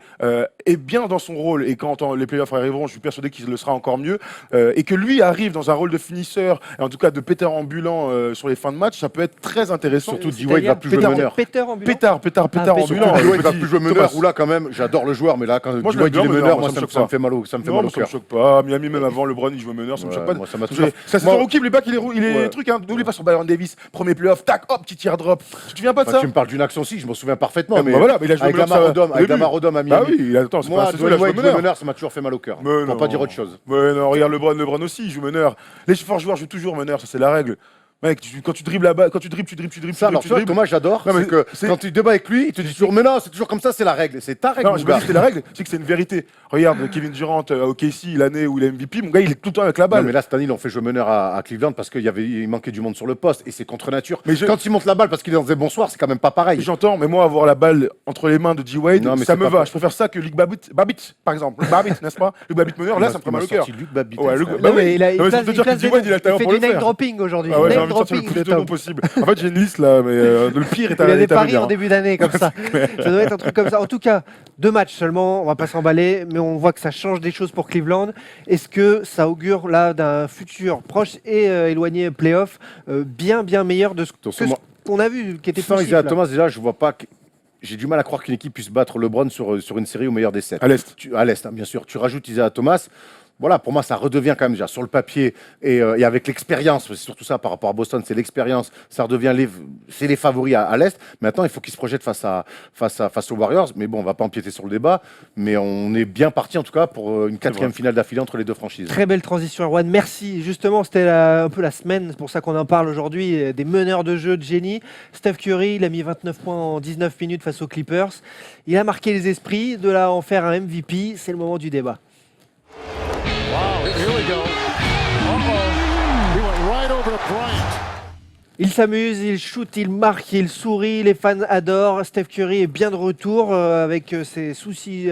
est bien dans son rôle, et quand les playoffs arriveront, je suis persuadé qu'il le sera encore mieux, et que lui arrive dans un rôle de finisseur, et en tout cas de pétard ambulant sur les fins de match, ça peut être très intéressant. Surtout C'est-à-dire D-Wade va plus jouer pétard- meneur. Pétard ambulant. Pétard pétard ambulant. ambulant. D-Wade va petit plus jouer meneur. Thomas. Ou là, quand même, j'adore le joueur, mais là, quand Moi, je D-Wade il l'aime est bien, meneur, moi, moi, ça me ça me choque fait mal au Non, cœur. moi, ça me choque pas. Miami, même avant LeBron, il jouait meneur, ça me Ouais, choque pas. moi, ça m'a Sa toujours- saison Moi- rookie, les bacs, il est Ouais. truc, hein. N'oublie pas sur Byron Davis, premier playoff, tac, hop, petit tir drop. Tu te souviens pas de Enfin, ça? tu me parles d'une action aussi, je m'en souviens parfaitement. Mais Bah voilà, mais il a joué avec meneur, Lamar ça- Odom, au avec début. Lamar Odom à Bah Miami. oui, attends, c'est pas Moi, la saison, il a Dwayne joué Wade jouer meneur. meneur, ça m'a toujours fait mal au cœur. Mais Pour pas non. dire autre chose. Mais non, regarde LeBron aussi, il joue meneur. Les forts joueurs jouent toujours meneur, ça c'est la règle. Mec, quand tu dribbles la balle, quand tu dribbles. Ça, alors, tu vois, Thomas, j'adore. Non, mais C'est que c'est- quand tu débats avec lui, il te dit toujours, mais non, c'est toujours comme ça, c'est la règle. C'est ta règle, Non, mon je me gars. dis que c'est la règle, c'est que c'est une vérité. Regarde, Kevin Durant au KC, l'année où il est MVP, mon gars, il est tout le temps avec la Non, balle. mais là, cette année, ils l'ont fait jouer meneur à Cleveland parce il manquait du monde sur le poste et c'est contre nature. Mais je- Quand il monte la balle parce qu'il est dans des bons soirs, c'est quand même pas pareil. J'entends, mais moi, avoir la balle entre les mains de D-Wade, Non, mais ça c'est me pas va. pour- Je préfère ça que Luc Babbitt, par exemple. Luc Babbitt, n'est-ce pas? Luc Babbitt meneur, là, ça me ferait mal au cœur. Luc Babbitt. Ouais, Luc- hein, Bah Non, oui. mais il a- Non, il mais ça place- veut il dire que place des- D-Wade, il a le talent fait pour du le name faire. dropping aujourd'hui. Ah ouais, j'ai Name envie de sortir le dropping plus de de noms Tom. possible. En fait, j'ai une liste là, mais le pire est Il a à des paris venir. en début d'année comme ça. Ça doit être un truc comme ça. En tout cas, 2 matchs seulement, on va pas s'emballer, mais on voit que ça change des choses pour Cleveland. Est-ce que ça augure là d'un futur proche et éloigné playoff bien meilleur de ce Attention, moi- qu'on a vu, qui était Sans possible Isaiah là. Thomas, déjà, je vois pas. J'ai du mal à croire qu'une équipe puisse battre LeBron sur une série au meilleur des 7. À l'Est. À l'Est, hein, bien sûr. Tu rajoutes Isaiah Thomas. voilà, pour moi, ça redevient quand même déjà sur le papier et avec l'expérience, c'est surtout ça par rapport à Boston, c'est l'expérience, ça redevient c'est les favoris à l'Est. Maintenant, il faut qu'ils se projettent face aux Warriors. Mais bon, on va pas empiéter sur le débat, mais on est bien parti en tout cas pour une 4e finale d'affilée entre les deux franchises. Très belle transition, Erwan. Merci. Justement, c'était un peu la semaine, c'est pour ça qu'on en parle aujourd'hui, des meneurs de jeu de génie. Steph Curry, il a mis 29 points en 19 minutes face aux Clippers. Il a marqué les esprits. De là à en faire un MVP, c'est le moment du débat. Wow, here we go. Uh-oh. He went right over to Bryant. Il s'amuse, il shoot, il marque, il sourit, les fans adorent. Steph Curry est bien de retour avec ses soucis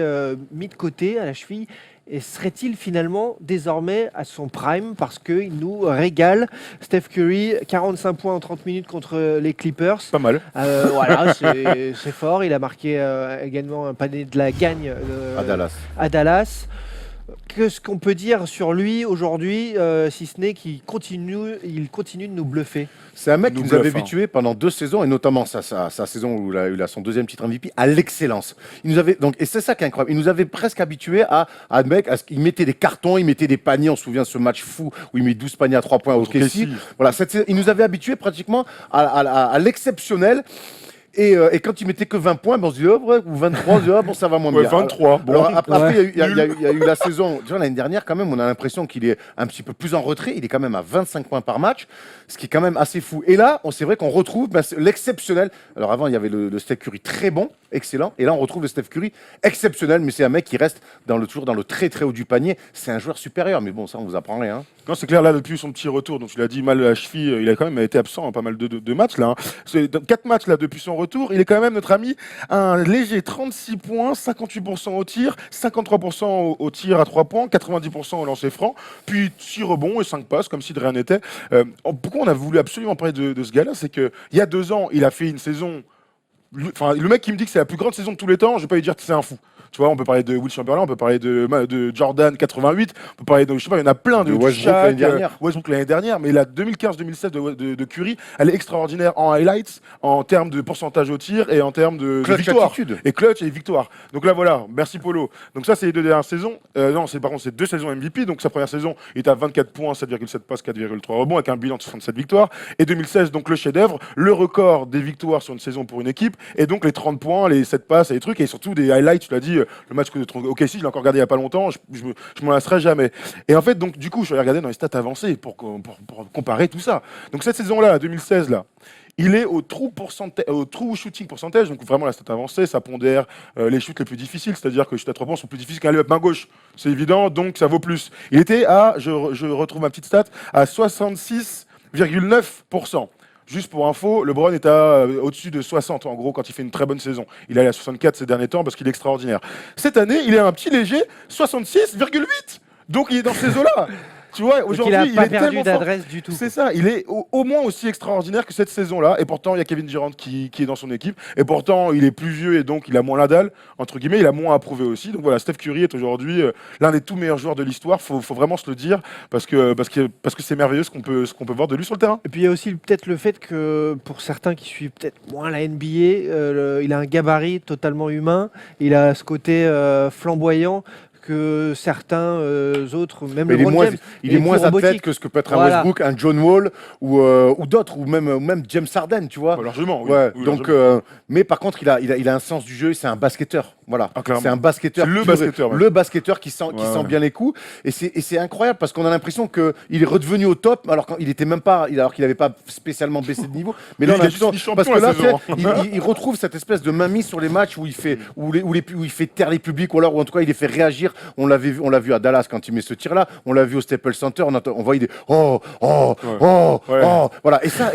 mis de côté à la cheville. Et serait-il finalement désormais à son prime parce qu'il nous régale? Steph Curry, 45 points en 30 minutes contre les Clippers. Pas mal. Voilà, c'est fort. Il a marqué également un panier de la gagne à Dallas. Qu'est-ce qu'on peut dire sur lui aujourd'hui, si ce n'est qu'il continue de nous bluffer? C'est un mec qui nous avait habitués pendant 2 saisons, et notamment sa saison où il a son 2e titre MVP, à l'excellence. Et c'est ça qui est incroyable. Il nous avait presque habitués à un mec, il mettait des cartons, il mettait des paniers. On se souvient de ce match fou où il met 12 paniers à 3 points au OKC. Voilà, il nous avait habitués pratiquement à l'exceptionnel. Et quand il mettait que 20 points, on se dit, ou 23, on se dit, bon, ça va moins bien. 23. Alors, après, il y a eu la saison. Tu vois, l'année dernière, quand même, on a l'impression qu'il est un petit peu plus en retrait. Il est quand même à 25 points par match, ce qui est quand même assez fou. Et là, c'est vrai qu'on retrouve l'exceptionnel. Alors, avant, il y avait le Steph Curry très bon, excellent. Et là, on retrouve le Steph Curry exceptionnel, mais c'est un mec qui reste toujours dans le très, très haut du panier. C'est un joueur supérieur, mais bon, ça, on vous apprend rien. Non, c'est clair, là, depuis son petit retour, donc tu l'as dit, mal à la cheville, il a quand même été absent pas mal de matchs, là. 4 matchs, là, depuis son retour. Il est quand même, notre ami, un léger 36 points, 58% au tir, 53% au tir à 3 points, 90% au lancer franc, puis 6 rebonds et 5 passes, comme si de rien n'était. Pourquoi on a voulu absolument parler de ce gars-là? C'est qu'il y a 2 ans, il a fait une saison... Enfin, le mec qui me dit que c'est la plus grande saison de tous les temps, je vais pas lui dire que c'est un fou. Tu vois, on peut parler de Will Chamberlain, on peut parler de Jordan 88, on peut parler de, je sais pas, il y en a plein de Westbrook l'année dernière, mais la 2015-2016 de Curry, elle est extraordinaire en highlights, en termes de pourcentage au tir et en termes de victoire. Et clutch et victoire. Donc là, voilà, merci Polo. Donc ça, c'est les 2 dernières saisons. Par contre, c'est 2 saisons MVP. Donc sa première saison, il est à 24 points, 7,7 passes, 4,3 rebonds, avec un bilan de 67 victoires. Et 2016, donc le chef-d'œuvre, le record des victoires sur une saison pour une équipe, et donc les 30 points, les 7 passes et les trucs, et surtout des highlights, tu l'as dit, le match contre OKC, je l'ai encore regardé il n'y a pas longtemps, je m'en lasserai jamais. Et en fait, donc, du coup, je suis allé regarder dans les stats avancées pour comparer tout ça. Donc cette saison-là, 2016, là, il est au true shooting percentage, donc vraiment la stat avancée, ça pondère les shoots les plus difficiles, c'est-à-dire que les shoots à 3 points sont plus difficiles qu'un lay-up main gauche, c'est évident, donc ça vaut plus. Il était à, je retrouve ma petite stat, à 66,9%. Juste pour info, LeBron est au-dessus de 60 en gros quand il fait une très bonne saison. Il est à 64 ces derniers temps parce qu'il est extraordinaire. Cette année, il est un petit léger 66,8. Donc il est dans ces eaux-là. Tu vois, aujourd'hui, il n'a pas perdu d'adresse du tout. C'est ça, il est au moins aussi extraordinaire que cette saison-là. Et pourtant, il y a Kevin Durant qui est dans son équipe. Et pourtant, il est plus vieux et donc il a moins la dalle, entre guillemets. Il a moins à prouver aussi. Donc voilà, Steph Curry est aujourd'hui l'un des tout meilleurs joueurs de l'histoire. Faut vraiment se le dire parce que c'est merveilleux ce qu'on peut voir de lui sur le terrain. Et puis il y a aussi peut-être le fait que pour certains qui suivent peut-être moins la NBA, il a un gabarit totalement humain. Il a ce côté flamboyant que certains autres, même mais LeBron James, il est moins athlète que ce que peut être un Westbrook, un John Wall ou d'autres, ou même James Harden, tu vois. Largement, oui. Ouais, oui, donc, largement. mais par contre, il a un sens du jeu, c'est un basketteur. Voilà, c'est un basketteur. C'est le basketteur qui sent bien les coups. Et c'est incroyable parce qu'on a l'impression qu'il est redevenu au top, alors qu'il était même pas, alors qu'il n'avait pas spécialement baissé de niveau. Mais là, on a parce que là, il retrouve cette espèce de mainmise sur les matchs où il fait, où il fait taire les publics, ou en tout cas, il les fait réagir. On l'a vu à Dallas quand il met ce tir-là. On l'a vu au Staples Center. On voyait des voilà. Et ça,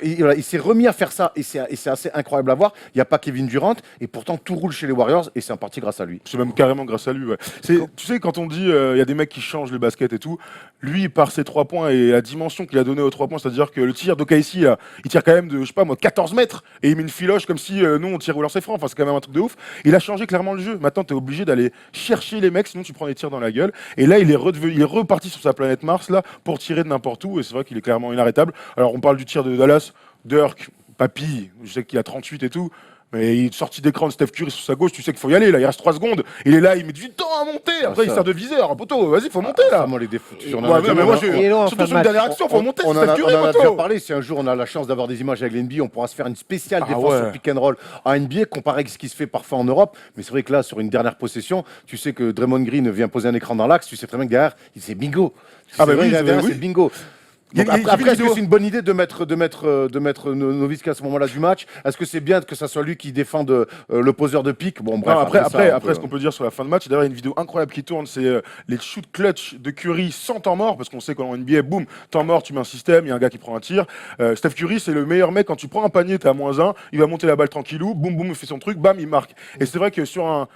il s'est remis à faire ça. Et c'est assez incroyable à voir. Il n'y a pas Kevin Durant. Et pourtant, tout roule chez les Warriors. Et c'est en partie grâce à lui. C'est même carrément grâce à lui. Ouais. Tu sais, quand on dit il y a des mecs qui changent le basket et tout, lui, par ses 3 points et la dimension qu'il a donnée aux 3 points, c'est-à-dire que le tir d'OKC, il tire quand même de, je sais pas moi, 14 mètres. Et il met une filoche comme si nous, on tire au lancer franc. Enfin, c'est quand même un truc de ouf. Il a changé clairement le jeu. Maintenant, tu es obligé d'aller chercher les mecs, sinon tu prends des tirs dans la gueule. Et là, il est reparti sur sa planète Mars là pour tirer de n'importe où. Et c'est vrai qu'il est clairement inarrêtable. Alors, on parle du tir de Dallas, Dirk, Papy, je sais qu'il a 38 et tout. Mais il sorti d'écran de Steph Curry sur sa gauche, tu sais qu'il faut y aller, là, il reste 3 secondes. Il est là, il met du temps à monter. Après, il ça. sert de viseur. Poteau, vas-y, faut monter là. Vraiment, les défauts. Il est long en fin surtout de sur une match. dernière action, faut monter. On c'est en a, Steph Curry, on en a poteau. déjà parlé. Si un jour on a la chance d'avoir des images avec l'NBA, on pourra se faire une spéciale défense ouais. sur pick and roll en NBA comparé avec ce qui se fait parfois en Europe. Mais c'est vrai que là, sur une dernière possession, tu sais que Draymond Green vient poser un écran dans l'axe. Tu sais très bien que derrière, c'est bingo. Ah bah vrai, oui, derrière, oui. c'est bingo. Il y a- Donc il y a après, une est-ce que vidéo. c'est une bonne idée de mettre Nowitzki à ce moment-là du match? Est-ce que c'est bien que ça soit lui qui défende le poseur de pick? Bon, bref. Non, après, ça, ce qu'on peut dire sur la fin de match, d'ailleurs, il y a une vidéo incroyable qui tourne, c'est les shoots clutch de Curry sans temps mort, parce qu'on sait qu'en NBA, boum, temps mort, tu mets un système, il y a un gars qui prend un tir. Steph Curry, c'est le meilleur mec, quand tu prends un panier, t'es à -1, il va monter la balle tranquillou, boum, boum, il fait son truc, bam, il marque. Et c'est vrai que sur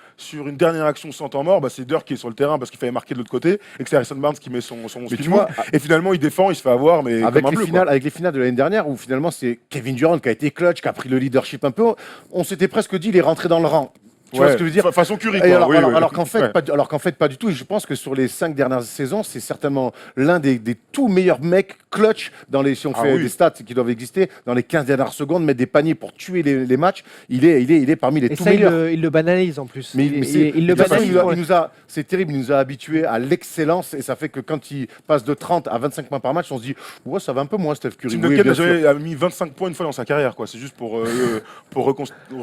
une dernière action sans temps mort, bah, c'est Dirk qui est sur le terrain parce qu'il fallait marquer de l'autre côté, et que c'est Harrison Barnes qui met son spin tu move. vois, Et finalement, il défend, il se fait avoir, mais avec comme un les bleu, finales, quoi. avec les finales de l'année dernière, où finalement c'est Kevin Durant qui a été clutch, qui a pris le leadership un peu, on s'était presque dit il est rentré dans le rang. Tu vois ce que je veux dire? Façon Curry, Et quoi. alors, Oui, oui. alors qu'en fait, Ouais. pas du tout. Et je pense que sur les 5 dernières saisons, c'est certainement l'un des tout meilleurs mecs clutch dans les, si on fait oui. des stats qui doivent exister, dans les 15 dernières secondes, mettre des paniers pour tuer les matchs. Il est parmi les Et tout ça, meilleurs. il le banalise en plus. Mais Il le de toute façon, banalise. c'est terrible, il nous a habitués à l'excellence et ça fait que quand il passe de 30 à 25 points par match, on se dit, ouais, ça va un peu moins, Steph Curry. Tim Oui, Duncan bien sûr. a mis 25 points une fois dans sa carrière, quoi. C'est juste pour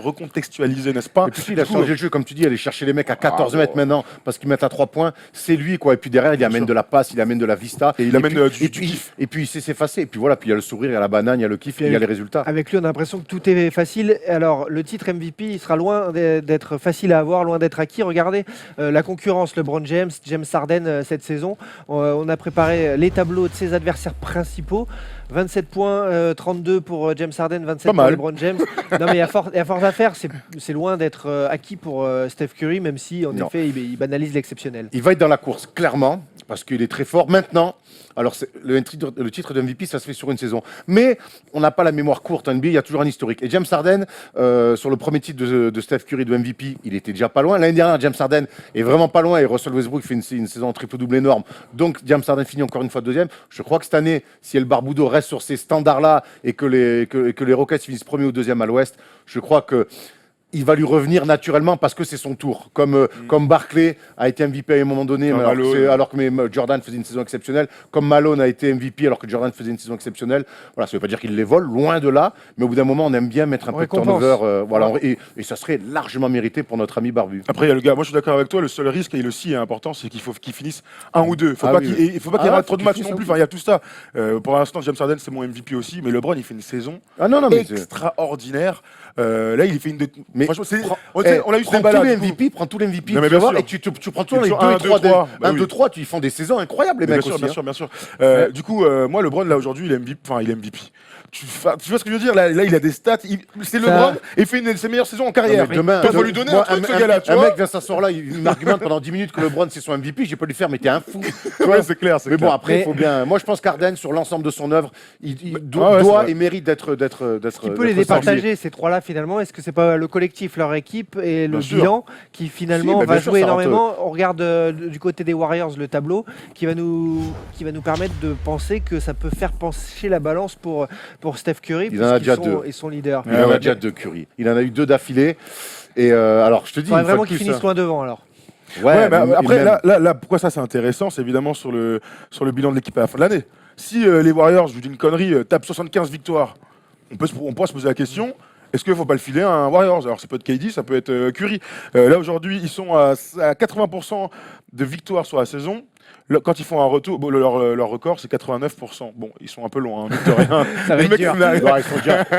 recontextualiser, n'est-ce pas? Et puis il a Du coup, changé le jeu, comme tu dis, aller chercher les mecs à 14 mètres ouais. maintenant parce qu'ils mettent à 3 points. C'est lui, quoi. Et puis derrière, il amène sûr. de la passe, il amène de la vista. Et il amène du puis, kiff. et puis il sait s'effacer. Et puis voilà, puis il y a le sourire, il y a la banane, il y a le kiff, il y a les résultats. Avec lui, on a l'impression que tout est facile. Alors, le titre MVP, il sera loin d'être facile à avoir, loin d'être acquis. Regardez la concurrence, LeBron James, James Harden cette saison. On a préparé les tableaux de ses adversaires principaux. 27 points, 32 pour James Harden, 27 Pas pour mal. LeBron James. Non, mais à force à faire, c'est loin d'être acquis pour Steph Curry, même si, en Non. effet, il banalise l'exceptionnel. Il va être dans la course, clairement, parce qu'il est très fort. Maintenant, alors le titre de MVP, ça se fait sur une saison. Mais on n'a pas la mémoire courte en NBA, il y a toujours un historique. Et James Harden, sur le premier titre de Steph Curry de MVP, il était déjà pas loin. L'année dernière, James Harden est vraiment pas loin et Russell Westbrook fait une saison en triple-double énorme. Donc James Harden finit encore une fois deuxième. Je crois que cette année, si El Barbudo reste sur ces standards-là et que les Rockets finissent premier ou deuxième à l'Ouest, je crois que il va lui revenir naturellement parce que c'est son tour. Comme Barkley a été MVP à un moment donné, mais alors que Jordan faisait une saison exceptionnelle. Comme Malone a été MVP alors que Jordan faisait une saison exceptionnelle. Voilà, ça ne veut pas dire qu'il les vole, loin de là. Mais au bout d'un moment, on aime bien mettre un peu de turnover. Voilà, et ça serait largement mérité pour notre ami Barbu. Après, il y a le gars, moi je suis d'accord avec toi, le seul risque, et le si est important, c'est qu'il faut qu'il finisse un ou deux. Il faut pas qu'il rate trop de matchs non plus. Enfin, il y a tout ça. Pour l'instant, James Harden, c'est mon MVP aussi, mais LeBron, il fait une saison extraordinaire. Là, il fait une. Mais franchement, on a eu ce prends débat là. prends tous les MVP, Non, mais tu bien vas voir, sûr. et tu prends toujours les 2 1, et 3. 3, 1, 2, 3, ils font des saisons incroyables, les mecs aussi. Bien sûr. Du coup, moi, LeBron, là, aujourd'hui, il est MVP. Enfin, il est MVP. Tu vois ce que je veux dire? Là, il a des stats. C'est LeBron et il fait une de ses meilleures saisons en carrière. Demain, il faut lui donner un truc, ce gars-là. Un mec vient s'asseoir là, il m'argumente pendant 10 minutes que LeBron c'est son MVP. Je vais pas lui faire, mais t'es un fou. Ouais, c'est clair. Mais bon, après, il faut bien. Moi, je pense qu'Harden, sur l'ensemble de son œuvre, il ouais, doit et mérite d'être. Qui peut les départager, ces trois-là, finalement? Est-ce que c'est pas le collectif, leur équipe et le bilan qui, finalement, va jouer énormément? On regarde du côté des Warriors le tableau qui va nous permettre de penser que ça peut faire pencher la balance pour Steph Curry. Il en a déjà 2. Et son leader. Il en a déjà 2 Curry. Il en a eu 2 d'affilée. Et alors, je te dis. Il faudrait vraiment qu'il finisse loin devant, alors. Ouais, mais après, là, pourquoi ça c'est intéressant? C'est évidemment sur le bilan de l'équipe à la fin de l'année. Si les Warriors, je vous dis une connerie, tapent 75 victoires, on pourra se poser la question. Est-ce qu'il ne faut pas le filer à un Warriors? Alors, ça peut être KD, ça peut être Curry. Là, aujourd'hui, ils sont à 80% de victoires sur la saison. Quand ils font un retour, bon, leur record, c'est 89%. Bon, ils sont un peu loin, hein, mine de rien. Ça va Les être mecs, dur.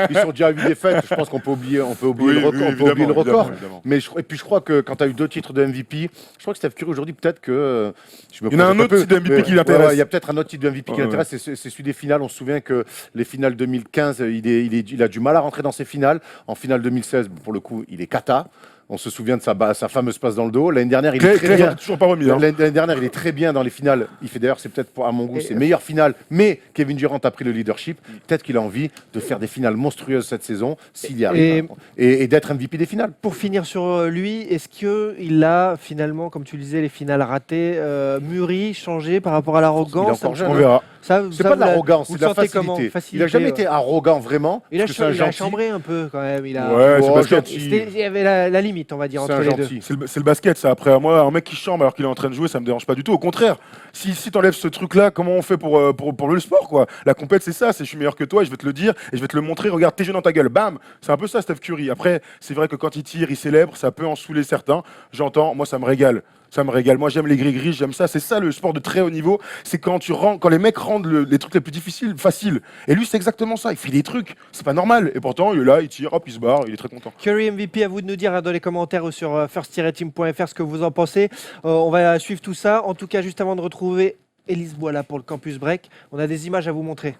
Ils sont déjà à 8 défaites. Je pense qu'on peut oublier le record. Évidemment. Mais et puis je crois que quand tu as eu 2 titres de MVP, je crois que Steph Curry aujourd'hui, peut-être que. Il y en a un autre titre de MVP qui l'intéresse. Il y a peut-être un autre titre de MVP qui l'intéresse, c'est celui des finales. On se souvient que les finales 2015, il a du mal à rentrer dans ces finales. En finale 2016, pour le coup, il est cata. On se souvient de sa fameuse passe dans le dos. L'année dernière, il est Clay, très bien. toujours pas remis. Hein. L'année dernière, il est très bien dans les finales. Il fait d'ailleurs, c'est peut-être à mon goût, ses meilleures finales. Mais Kevin Durant a pris le leadership. Peut-être qu'il a envie de faire des finales monstrueuses cette saison, s'il y arrive. Et d'être MVP des finales. Pour finir sur lui, est-ce qu'il a finalement, comme tu le disais, les finales ratées, mûri, changé par rapport à Il est l'arrogance? encore jeune. On verra. C'est pas de l'arrogance, vous c'est de le la sentez comment? facilité. Il a jamais été arrogant vraiment. Il a, parce que c'est un il a gentil. chambré un peu quand même. Il a... Ouais, c'est Oh, basket. gentil. Il y avait la limite, on va dire, C'est entre un les deux. gentil. C'est le basket, ça. Après, moi, un mec qui chambre alors qu'il est en train de jouer, ça me dérange pas du tout. Au contraire, si t'enlèves ce truc-là, comment on fait pour le sport, quoi? La compète, c'est ça. C'est je suis meilleur que toi et je vais te le dire et je vais te le montrer. Regarde, t'es jeune dans ta gueule. Bam! C'est un peu ça, Steph Curry. Après, c'est vrai que quand il tire, il célèbre. Ça peut en saouler certains. J'entends. Moi, ça me régale. Ça me régale. Moi, j'aime les gris-gris, j'aime ça. C'est ça le sport de très haut niveau. C'est quand les mecs rendent les trucs les plus difficiles faciles. Et lui, c'est exactement ça. Il fait des trucs. C'est pas normal. Et pourtant, il est là, il tire, hop, il se barre. Il est très content. Curry MVP, à vous de nous dire dans les commentaires ou sur first-team.fr ce que vous en pensez. On va suivre tout ça. En tout cas, juste avant de retrouver Élise Boila pour le Campus Break, on a des images à vous montrer.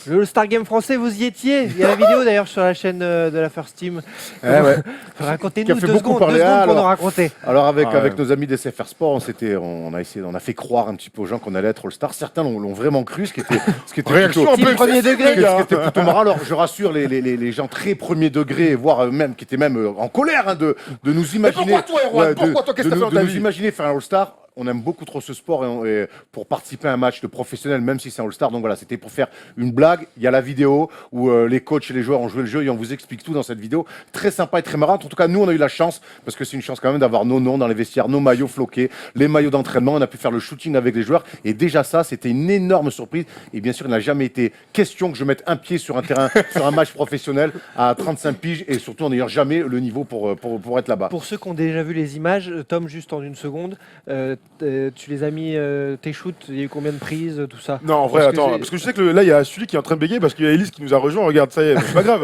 Le All-Star Game français, vous y étiez. Il y a la vidéo d'ailleurs sur la chaîne de la First Team. Ouais. Racontez-nous Qui a fait deux beaucoup secondes, parler. deux secondes pour Alors- nous raconter. Alors avec Ouais. nos amis des SFR Sport, on a fait croire un petit peu aux gens qu'on allait être All-Star. Certains l'ont vraiment cru, ce qui était Réaction plutôt, un peu Team premier excessive, degré. les gars. ce qui était plutôt marrant. Alors je rassure les gens très premier degré, voire même qui étaient même en colère de nous imaginer. pourquoi toi, Erwan Pourquoi toi, qu'est-ce que t'as fait dans ta nous vie imaginer faire un All-Star. On aime beaucoup trop ce sport et pour participer à un match de professionnel, même si c'est un All-Star. Donc voilà, c'était pour faire une blague. Il y a la vidéo où les coachs et les joueurs ont joué le jeu et on vous explique tout dans cette vidéo. Très sympa et très marrante. En tout cas, nous, on a eu la chance, parce que c'est une chance quand même d'avoir nos noms dans les vestiaires, nos maillots floqués, les maillots d'entraînement. On a pu faire le shooting avec les joueurs. Et déjà ça, c'était une énorme surprise. Et bien sûr, il n'a jamais été question que je mette un pied sur un terrain, sur un match professionnel à 35 piges et surtout en n'ayant jamais le niveau pour être là-bas. Pour ceux qui ont déjà vu les images, Tom, juste en une seconde, tu les as mis, tes shoots, il y a eu combien de prises, tout ça? Non, en vrai, Parce que attends, c'est- parce que je sais que là, il y a celui qui est en train de bégayer parce qu'il y a Elise qui nous a rejoint. Regarde, ça y est, c'est pas grave,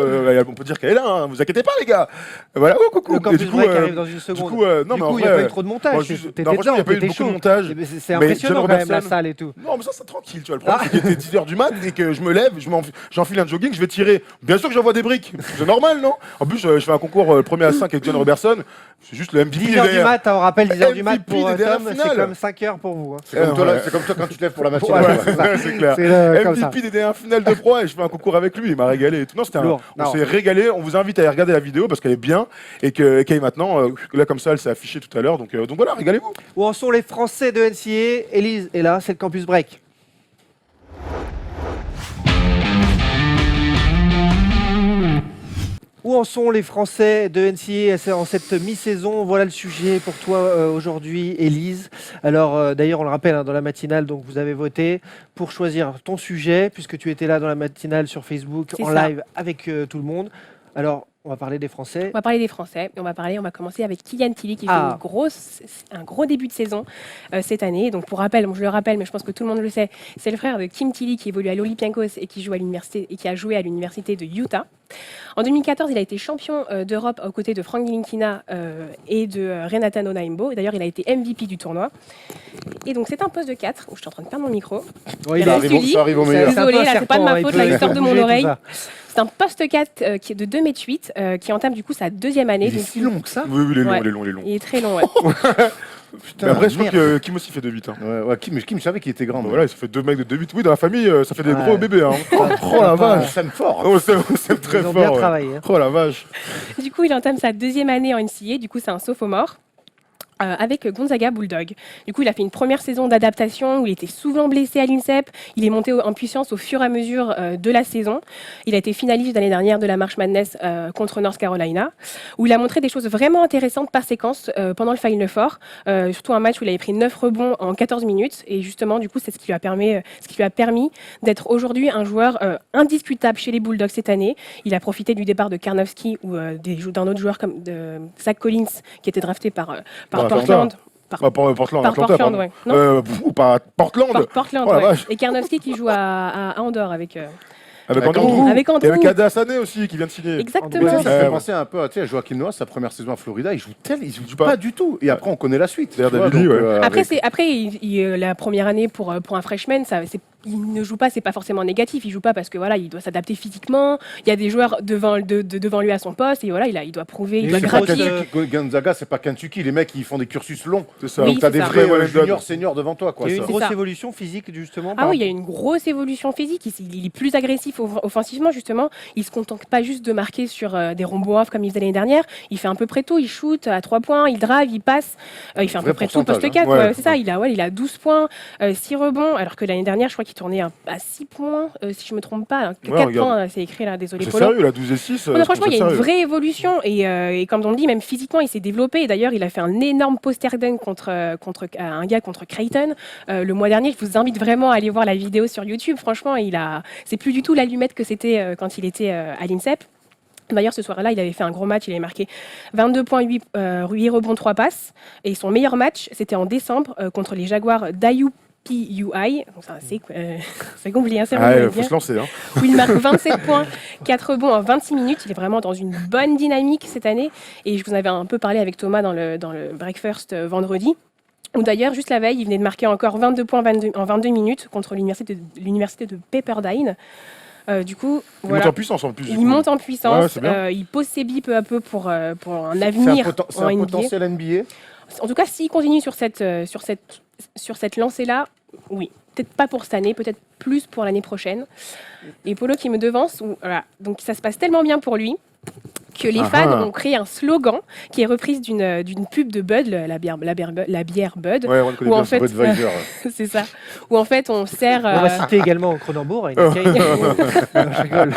on peut dire qu'elle est là, hein, vous inquiétez pas, les gars. Voilà, oh, coucou. Le Et Campus du coup, Break arrive dans une seconde. non, Du mais en coup, il n'y a vrai, pas eu trop de montage. moi, T'étais non, franchement, il n'y a dedans, pas eu t'étais beaucoup de chaud. montage. C'est Mais impressionnant John quand même, la Robertson- salle et tout. Non, mais ça tranquille, tu vois. Le problème, c'est qu'il était 10h du mat et que je me lève, j'enfile un jogging, je vais tirer. Bien sûr que j'envoie des briques. C'est normal, non? En plus, je fais un concours premier à 5 avec John Robertson. C'est juste le MVP 10h du derrière. mat, on rappelle 10h du mat MVP pour des Tom, finales. c'est comme 5h pour vous. Hein. C'est comme, toi, ouais. là, c'est comme toi quand tu te lèves pour la Ouais, matinale. c'est clair. C'est comme ça. MVP des dernières finales de pro et je fais un concours avec lui, il m'a régalé et tout. Non, Lourd. on Non. s'est régalé, on vous invite à aller regarder la vidéo parce qu'elle est bien et qu'elle est maintenant, là comme ça, elle s'est affichée tout à l'heure. Donc voilà, régalez-vous. Où en sont les Français de NCAA? Élise est là, c'est le Campus Break. Où en sont les Français de NCAA en cette mi-saison? Voilà le sujet pour toi aujourd'hui, Élise. Alors d'ailleurs, on le rappelle, dans la matinale, donc vous avez voté pour choisir ton sujet, puisque tu étais là dans la matinale sur Facebook, C'est en ça. live avec tout le monde. Alors, on va parler des Français. On va parler des Français. Et on va commencer avec Kylian Tilly qui fait un gros début de saison cette année. Donc pour rappel, je le rappelle, mais je pense que tout le monde le sait, c'est le frère de Kim Tilly qui évolue à l'Olympiakos et qui joue à l'université et qui a joué à l'université de Utah. En 2014, il a été champion d'Europe aux côtés de Frank Ntilikina et de Renata Nonaimbo. Et d'ailleurs, il a été MVP du tournoi. Et donc c'est un poste de 4. Je suis en train de perdre mon micro. Oui, Il Ça a arrive, Sully. ça arrive au C'est meilleur. un peu Désolée, un là, c'est pas de ma serpent, faute, il là, peut- il sort il de peut mon bouger, tout oreille. ça. C'est un poste 4 qui est de 2,8 m qui entame du coup sa deuxième année. Il est Donc, si long que ça. Oui, il est long, Ouais. il est long, il est long. il est très long, ouais. Mais après, je crois que Kim aussi fait 2-8. Hein. Ouais, Kim, je savais qu'il était grand. Bon, mais- voilà, ça fait 2 mecs de 2-8. Oui, dans la famille, ça fait des Ouais. gros bébés. Hein. Oh la On vache. s'aime fort. On s'aime très Ils ont fort. bien ouais. travaillé. Hein. Oh la vache. Du coup, il entame sa deuxième année en NCAA. Du coup, c'est un sophomore. avec Gonzaga Bulldog. Du coup, il a fait une première saison d'adaptation où il était souvent blessé à l'INSEP. Il est monté en puissance au fur et à mesure de la saison. Il a été finaliste l'année dernière de la March Madness contre North Carolina, où il a montré des choses vraiment intéressantes par séquence pendant le Final Four. Surtout un match où il avait pris 9 rebonds en 14 minutes. Et justement, du coup, c'est ce qui lui a permis d'être aujourd'hui un joueur indiscutable chez les Bulldogs cette année. Il a profité du départ de Karnowski ou d'un autre joueur comme Zach Collins, qui était drafté par Portland. Portland, Atlanta, Portland, ouais. Non ou par Portland. Portland, Oh la ouais. vache. Et Karnowski qui joue à Andorre avec Avec Andrew. Avec Andrew. Et avec Ada Sané aussi qui vient de signer. Exactement. Ça fait Ouais. penser un peu à Joaquin Noah, sa première saison à Florida. Il joue pas du tout. Et après, on connaît la suite. D'ailleurs, tu vois, David Lee, donc, ouais. Après, la première année pour un freshman, il ne joue pas, c'est pas forcément négatif. Il joue pas parce que voilà, il doit s'adapter physiquement. Il y a des joueurs devant lui à son poste et voilà, il doit prouver, il Et doit c'est gravir. Gonzaga, c'est pas Kentucky. Les mecs, ils font des cursus longs. C'est ça. Oui, Donc, t'as c'est des ça. vrais Ouais, juniors, seniors devant toi. Quoi, Il y a eu ça. une C'est grosse ça. évolution physique justement. Ah oui, il y a une grosse évolution physique. Il est plus agressif offensivement, justement. Il se contente pas juste de marquer sur des ronds off comme il faisait l'année dernière. Il fait à peu près tout. Il shoot à 3 points, il drive, il passe. Il fait à peu Vrai près tout pourcentage, poste 4. hein. Ouais. C'est ça, il a 12 points, 6 rebonds, alors que l'année dernière, je crois qu'il tournait à 6 points, si je me trompe pas. Hein, que Ouais, 4 regarde. points, c'est écrit là, désolé C'est Polo. sérieux, là, 12 et 6. Non, franchement, il y a une vraie évolution et comme on le dit, même physiquement, il s'est développé. Et d'ailleurs, il a fait un énorme poster dunk contre un gars contre Creighton le mois dernier. Je vous invite vraiment à aller voir la vidéo sur YouTube. Franchement, c'est plus du tout l'allumette que c'était quand il était à l'INSEP. D'ailleurs, ce soir-là, il avait fait un gros match. Il avait marqué 22 points, 8 rebonds, 3 passes. Et son meilleur match, c'était en décembre contre les Jaguars d'IUPUI. Donc, c'est compliqué, hein, c'est Ah, vraiment il faut bien. se lancer. Hein. Où il marque 27 points, 4 rebonds en 26 minutes. Il est vraiment dans une bonne dynamique cette année. Et je vous en avais un peu parlé avec Thomas dans le breakfast vendredi. Où d'ailleurs, juste la veille, il venait de marquer encore 22 points en 22 minutes contre l'université de Pepperdine. Du coup, Il voilà. monte en puissance en plus. Il monte en Ouais, puissance, c'est bien. il pose ses billes peu à peu pour un C'est avenir c'est en un NBA. potentiel NBA. En tout cas, s'il continue sur cette lancée-là, oui. Peut-être pas pour cette année, peut-être plus pour l'année prochaine. Et Polo qui me devance, voilà. Donc ça se passe tellement bien pour lui que les fans ont créé un slogan qui est reprise d'une pub de Bud, la bière Bud, Ouais, on le connaît où bien. en fait, Budweiser. c'est ça, où en fait on sert... On va citer également Cronenbourg. Je rigole.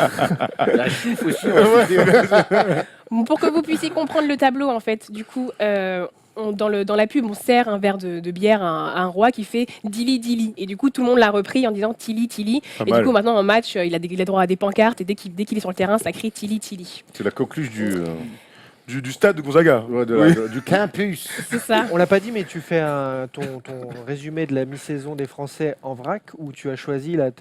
La chouffe aussi. on va citer. Pour que vous puissiez comprendre le tableau, en fait, du coup, dans la pub, on sert un verre de bière à un roi qui fait Dilly Dilly. Et du coup, tout le monde l'a repris en disant Tilly Tilly. Pas Et mal. du coup, maintenant, en match, il a droit à des pancartes et dès qu'il est sur le terrain, ça crie Tilly Tilly. C'est la coqueluche Du stade de Gonzaga. du campus. C'est ça. On l'a pas dit, mais tu fais ton résumé de la mi-saison des Français en vrac où tu as choisi là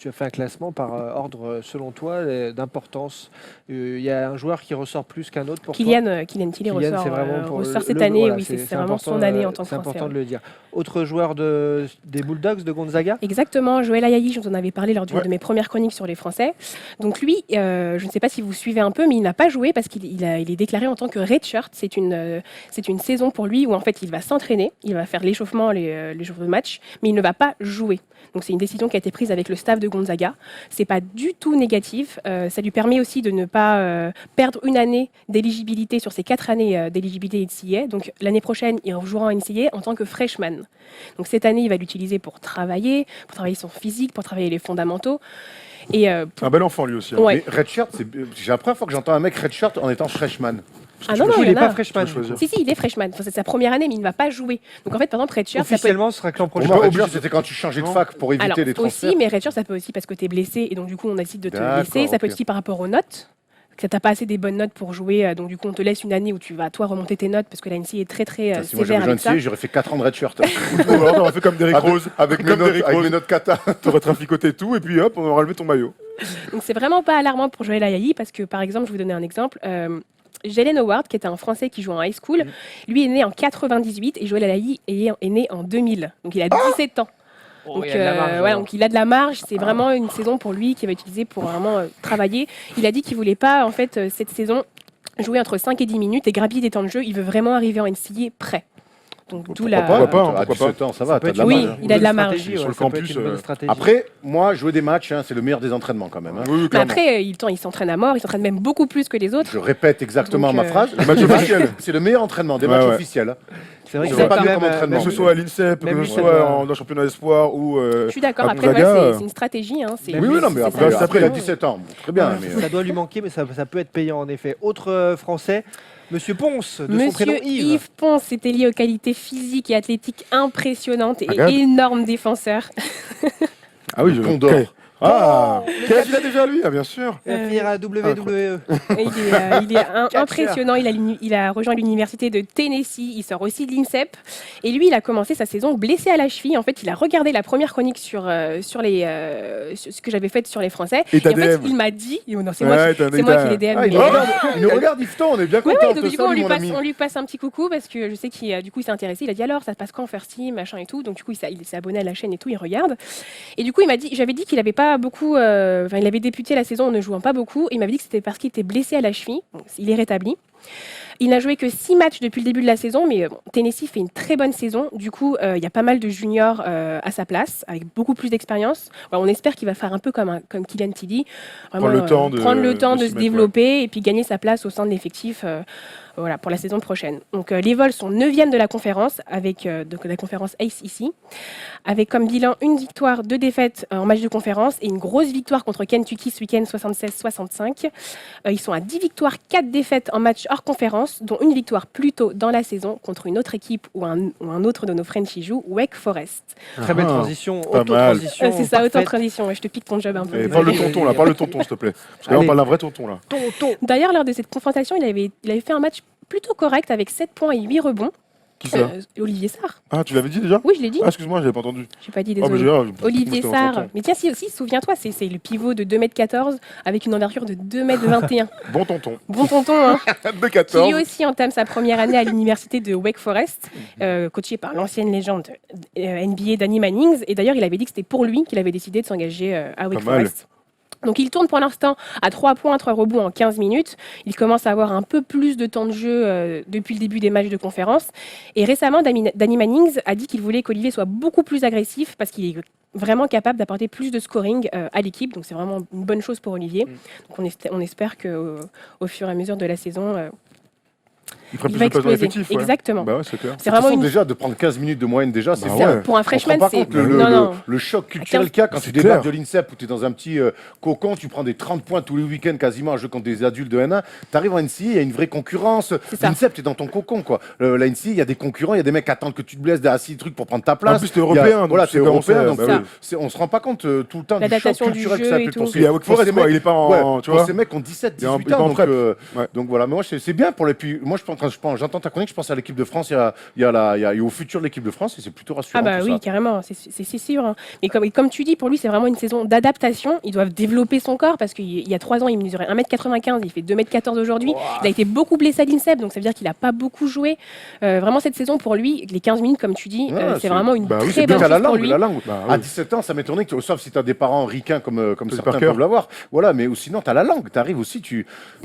tu as fait un classement par ordre, selon toi, d'importance. Il y a un joueur qui ressort plus qu'un autre pour toi. Kylian Tilly Kylian, c'est vraiment pour ressort cette le- année. voilà, Oui, c'est vraiment important, son année en tant que C'est Français. important ouais. de le dire. Autre joueur des Bulldogs de Gonzaga. Exactement, Joël Ayayi, je vous en avais parlé lors d'une Ouais. de mes premières chroniques sur les Français. Donc lui, je ne sais pas si vous suivez un peu, mais il n'a pas joué parce qu'il est déclaré en tant que redshirt. C'est une saison pour lui où en fait il va s'entraîner, il va faire l'échauffement, les jours de match, mais il ne va pas jouer. Donc c'est une décision qui a été prise avec le staff de Gonzaga. C'est pas du tout négatif. Ça lui permet aussi de ne pas perdre une année d'éligibilité sur ses 4 années d'éligibilité NCAA. Donc l'année prochaine, il jouera en NCAA en tant que freshman. Donc cette année, il va l'utiliser pour travailler son physique, pour travailler les fondamentaux. Et Un bel enfant lui aussi. Hein. Ouais. Mais redshirt, c'est la première fois que j'entends un mec redshirt en étant freshman. ah non, non, il il y n'est en a. pas freshman. Tu peux choisir. Si, il est freshman. Enfin, c'est sa première année, mais il ne va pas jouer. Donc en fait, par exemple, redshirt, ça peut être... Officiellement, ce sera que l'an Pour prochain. moi, redshirt, c'était quand tu changeais de Non. fac pour éviter Alors, les transferts. aussi, mais redshirt, ça peut aussi parce que tu es blessé et donc du coup, on décide de te D'accord, laisser. Ça peut ok. être aussi par rapport aux notes. Que tu n'as pas assez des bonnes notes pour jouer, donc du coup, on te laisse une année où tu vas, toi, remonter tes notes parce que la NCAA est très, très Si moi sévère j'avais avec ça. joué j'aurais fait 4 ans de redshirt. Ou alors t'aurais fait comme Derrick Rose. Avec Comme Derrick mes Rose. notes kata. T'aurais traficoté tout et puis hop, on aurait levé ton maillot. Donc c'est vraiment pas alarmant pour Joël Ayayi parce que, par exemple, je vais vous donner un exemple. Jalen Howard, qui était un Français qui joue en high school, lui est né en 98 et Joël Ayayi est né en 2000. Donc il a 17 ans. Donc, il y a de la marge, voilà, alors. donc il a de la marge. C'est vraiment une saison pour lui qu'il va utiliser pour vraiment travailler. Il a dit qu'il voulait pas, en fait, cette saison, jouer entre 5 et 10 minutes et grappiller des temps de jeu. Il veut vraiment arriver en NCAA prêt. Donc d'où Pourquoi la. Pourquoi pas, hein, À pourquoi 17 ans, ça va, peut t'as être de la Oui, marge, hein. il a de la marge. Sur le ça peut être campus, une bonne stratégie. Après, moi, jouer des matchs, c'est le meilleur des entraînements quand même. Oui, Mais clairement. après, il s'entraîne à mort, il s'entraîne même beaucoup plus que les autres. Je répète exactement Donc, ma phrase. Les matchs officiels. C'est le meilleur entraînement, des Ouais, matchs ouais. officiels. C'est vrai On que fait c'est pas quand mieux même, comme entraînement. Que ce soit à l'INSEP, Même que lui, ce ça soit doit- dans le championnat d'espoir ou. Je suis d'accord. à Après, moi, Gonzaga, c'est une stratégie. Hein. Oui, oui, non, mais après, il a 17 ans. Très bien. mais, Ça doit lui manquer, mais ça peut être payant en effet. Autre Français, Monsieur Ponce, de son prénom Monsieur Yves. Yves Ponce était lié aux qualités physiques et athlétiques impressionnantes et Regarde. énorme défenseur. Ah oui, je Condor. Ah, quel âge il a déjà lui? Ah, bien sûr. Il va finir à WWE. Il est impressionnant. Il a rejoint l'université de Tennessee. Il sort aussi de l'INSEP. Et lui, il a commencé sa saison blessé à la cheville. En fait, il a regardé la première chronique sur ce que j'avais fait sur les Français. Et ta en fait, DM. il m'a dit. Non, c'est Ouais, moi, t'as c'est un moi état. qui l'ai DM. Ah, il nous regarde, Yveton, on est bien Oui, content. donc du coup, on lui passe un petit coucou parce que je sais qu'il s'est intéressé. Il a dit alors, ça se passe quand First Team, machin et tout. Donc du coup, il s'est abonné à la chaîne et tout, il regarde. Et du coup, j'avais dit qu'il avait pas beaucoup, il avait débuté la saison en ne jouant pas beaucoup. Il m'avait dit que c'était parce qu'il était blessé à la cheville. Donc, il est rétabli. Il n'a joué que 6 matchs depuis le début de la saison, mais Tennessee fait une très bonne saison. Du coup, il y a pas mal de juniors à sa place, avec beaucoup plus d'expérience. On espère qu'il va faire un peu comme Kylian Tilly, Prendre le temps de se s'y mettre, développer et puis gagner sa place au sein de l'effectif pour la saison prochaine. Donc, les Vols sont 9e de la conférence, avec donc, la conférence ACC, avec comme bilan une victoire, 2 défaites en match de conférence et une grosse victoire contre Kentucky ce week-end 76-65. Ils sont à 10 victoires, 4 défaites en match hors conférence, dont une victoire plus tôt dans la saison contre une autre équipe ou un autre de nos Frenchies joue, Wake Forest. Très belle Ah, transition, pas mal. auto-transition. C'est ça, parfaite. auto-transition. Ouais, je te pique ton job un peu. Et parle de tonton là, parle de tonton s'il te plaît. Parce que là, on Allez. parle d'un vrai tonton là. Tonton. D'ailleurs, lors de cette confrontation, il avait fait un match plutôt correct avec 7 points et 8 rebonds. Qui ça? Olivier Sarr. Ah, tu l'avais dit déjà? Oui, je l'ai dit. Ah, excuse-moi, j'avais pas entendu. J'ai pas dit Ah, bah, désolé. j'ai- Olivier moi, Sarr. tonton. Mais tiens, si aussi, souviens-toi, c'est le pivot de 2m14 avec une envergure de 2m21. Bon tonton. Bon tonton, hein. De Qui 14. lui aussi entame sa première année à l'université de Wake Forest, coaché par l'ancienne légende NBA Danny Mannings. Et d'ailleurs, il avait dit que c'était pour lui qu'il avait décidé de s'engager à Wake Pas mal. Forest. Donc il tourne pour l'instant à 3 points, 3 rebonds en 15 minutes. Il commence à avoir un peu plus de temps de jeu depuis le début des matchs de conférence. Et récemment, Danny Mannings a dit qu'il voulait qu'Olivier soit beaucoup plus agressif parce qu'il est vraiment capable d'apporter plus de scoring à l'équipe. Donc c'est vraiment une bonne chose pour Olivier. Donc on espère qu'au fur et à mesure de la saison, Il ferait il plus va de passes dans exploser. l'effectif. ouais. Exactement. Bah ouais, c'est clair. C'est vraiment une... Déjà, de prendre 15 minutes de moyenne, déjà, c'est Bah bien. ouais. Pour un On se freshman, rend pas c'est... compte Non. le choc culturel qu'il y a quand C'est tu débarques clair. de l'INSEP où tu es dans un petit cocon, tu prends des 30 points tous les week-ends quasiment à jouer contre des adultes de N1. Tu arrives en NCI, il y a une vraie concurrence. C'est ça. L'INSEP, tu es dans ton cocon. Quoi. La NCI, il y a des concurrents, il y a des mecs qui attendent que tu te blesses, des assis trucs pour prendre ta place. En plus, t'es Il y a- européen, donc Voilà, tu t'es sais comment européen. c'est, Donc, bah oui. on se rend pas compte tout le temps du choc L'adaptation du culturel que jeu ça et peut tout. pour Il est à Wake Forest, ces quoi. mecs- Il est pas en. Ouais, Tu pour vois? ces mecs qui ont 17, Il est en- 18 il est pas en ans. Donc, prep. Ouais. donc voilà, mais moi c'est bien pour les. Puis, moi, quand j'entends ta chronique, je pense à l'équipe de France, il y a au futur de l'équipe de France et c'est plutôt rassurant. Ah bah tout oui, ça. carrément, c'est sûr. Hein. Mais comme tu dis, pour lui, c'est vraiment une saison d'adaptation. Ils doivent développer son corps parce qu'il y a 3 ans, il mesurait 1m95, il fait 2m14 aujourd'hui. Il a été beaucoup blessé à l'INSEP, donc ça veut dire qu'il n'a pas beaucoup joué. Vraiment, cette saison, pour lui, les 15 minutes, comme tu dis, Ouais, c'est c'est- vraiment une bah oui, très c'est bonne Puis t'as chose la pour langue, lui. la langue. Bah À oui. 17 ans, ça m'étonnerait que, sauf si tu as des parents ricains comme Tony certains Parker. peuvent l'avoir. Voilà, mais ou sinon, tu as la langue. Tu arrives aussi,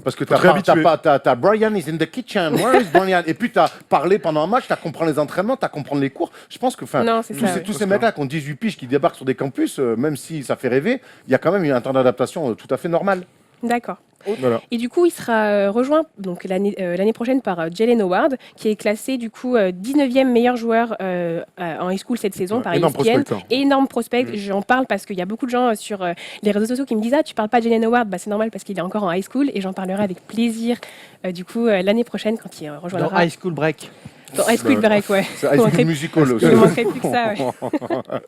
parce que tu Faut te réhabituer. as Brian is in the kitchen. Where is Brian? Et puis tu as parlé pendant un match, tu as compris les entraînements, tu as compris les cours. Je pense que Non, c'est ça, ouais. tous ces mecs-là qui ont 18 piges qui débarquent sur des campus, même si ça fait rêver, il y a quand même un temps d'adaptation tout à fait normal. D'accord. Voilà. Et du coup, il sera rejoint donc l'année prochaine par Jalen Howard, qui est classé du coup 19e meilleur joueur en high school cette saison Ouais, par énorme ESPN. prospect, hein. Énorme prospect. J'en parle parce qu'il y a beaucoup de gens sur les réseaux sociaux qui me disent ah tu parles pas de Jalen Howard, bah, c'est normal parce qu'il est encore en high school et j'en parlerai avec plaisir du coup l'année prochaine quand il Dans rejoindra High School Break. dans High School Break, ouais. C'est High Il School manquerait- Musical aussi. Il ne manquerait plus que ça. Ouais.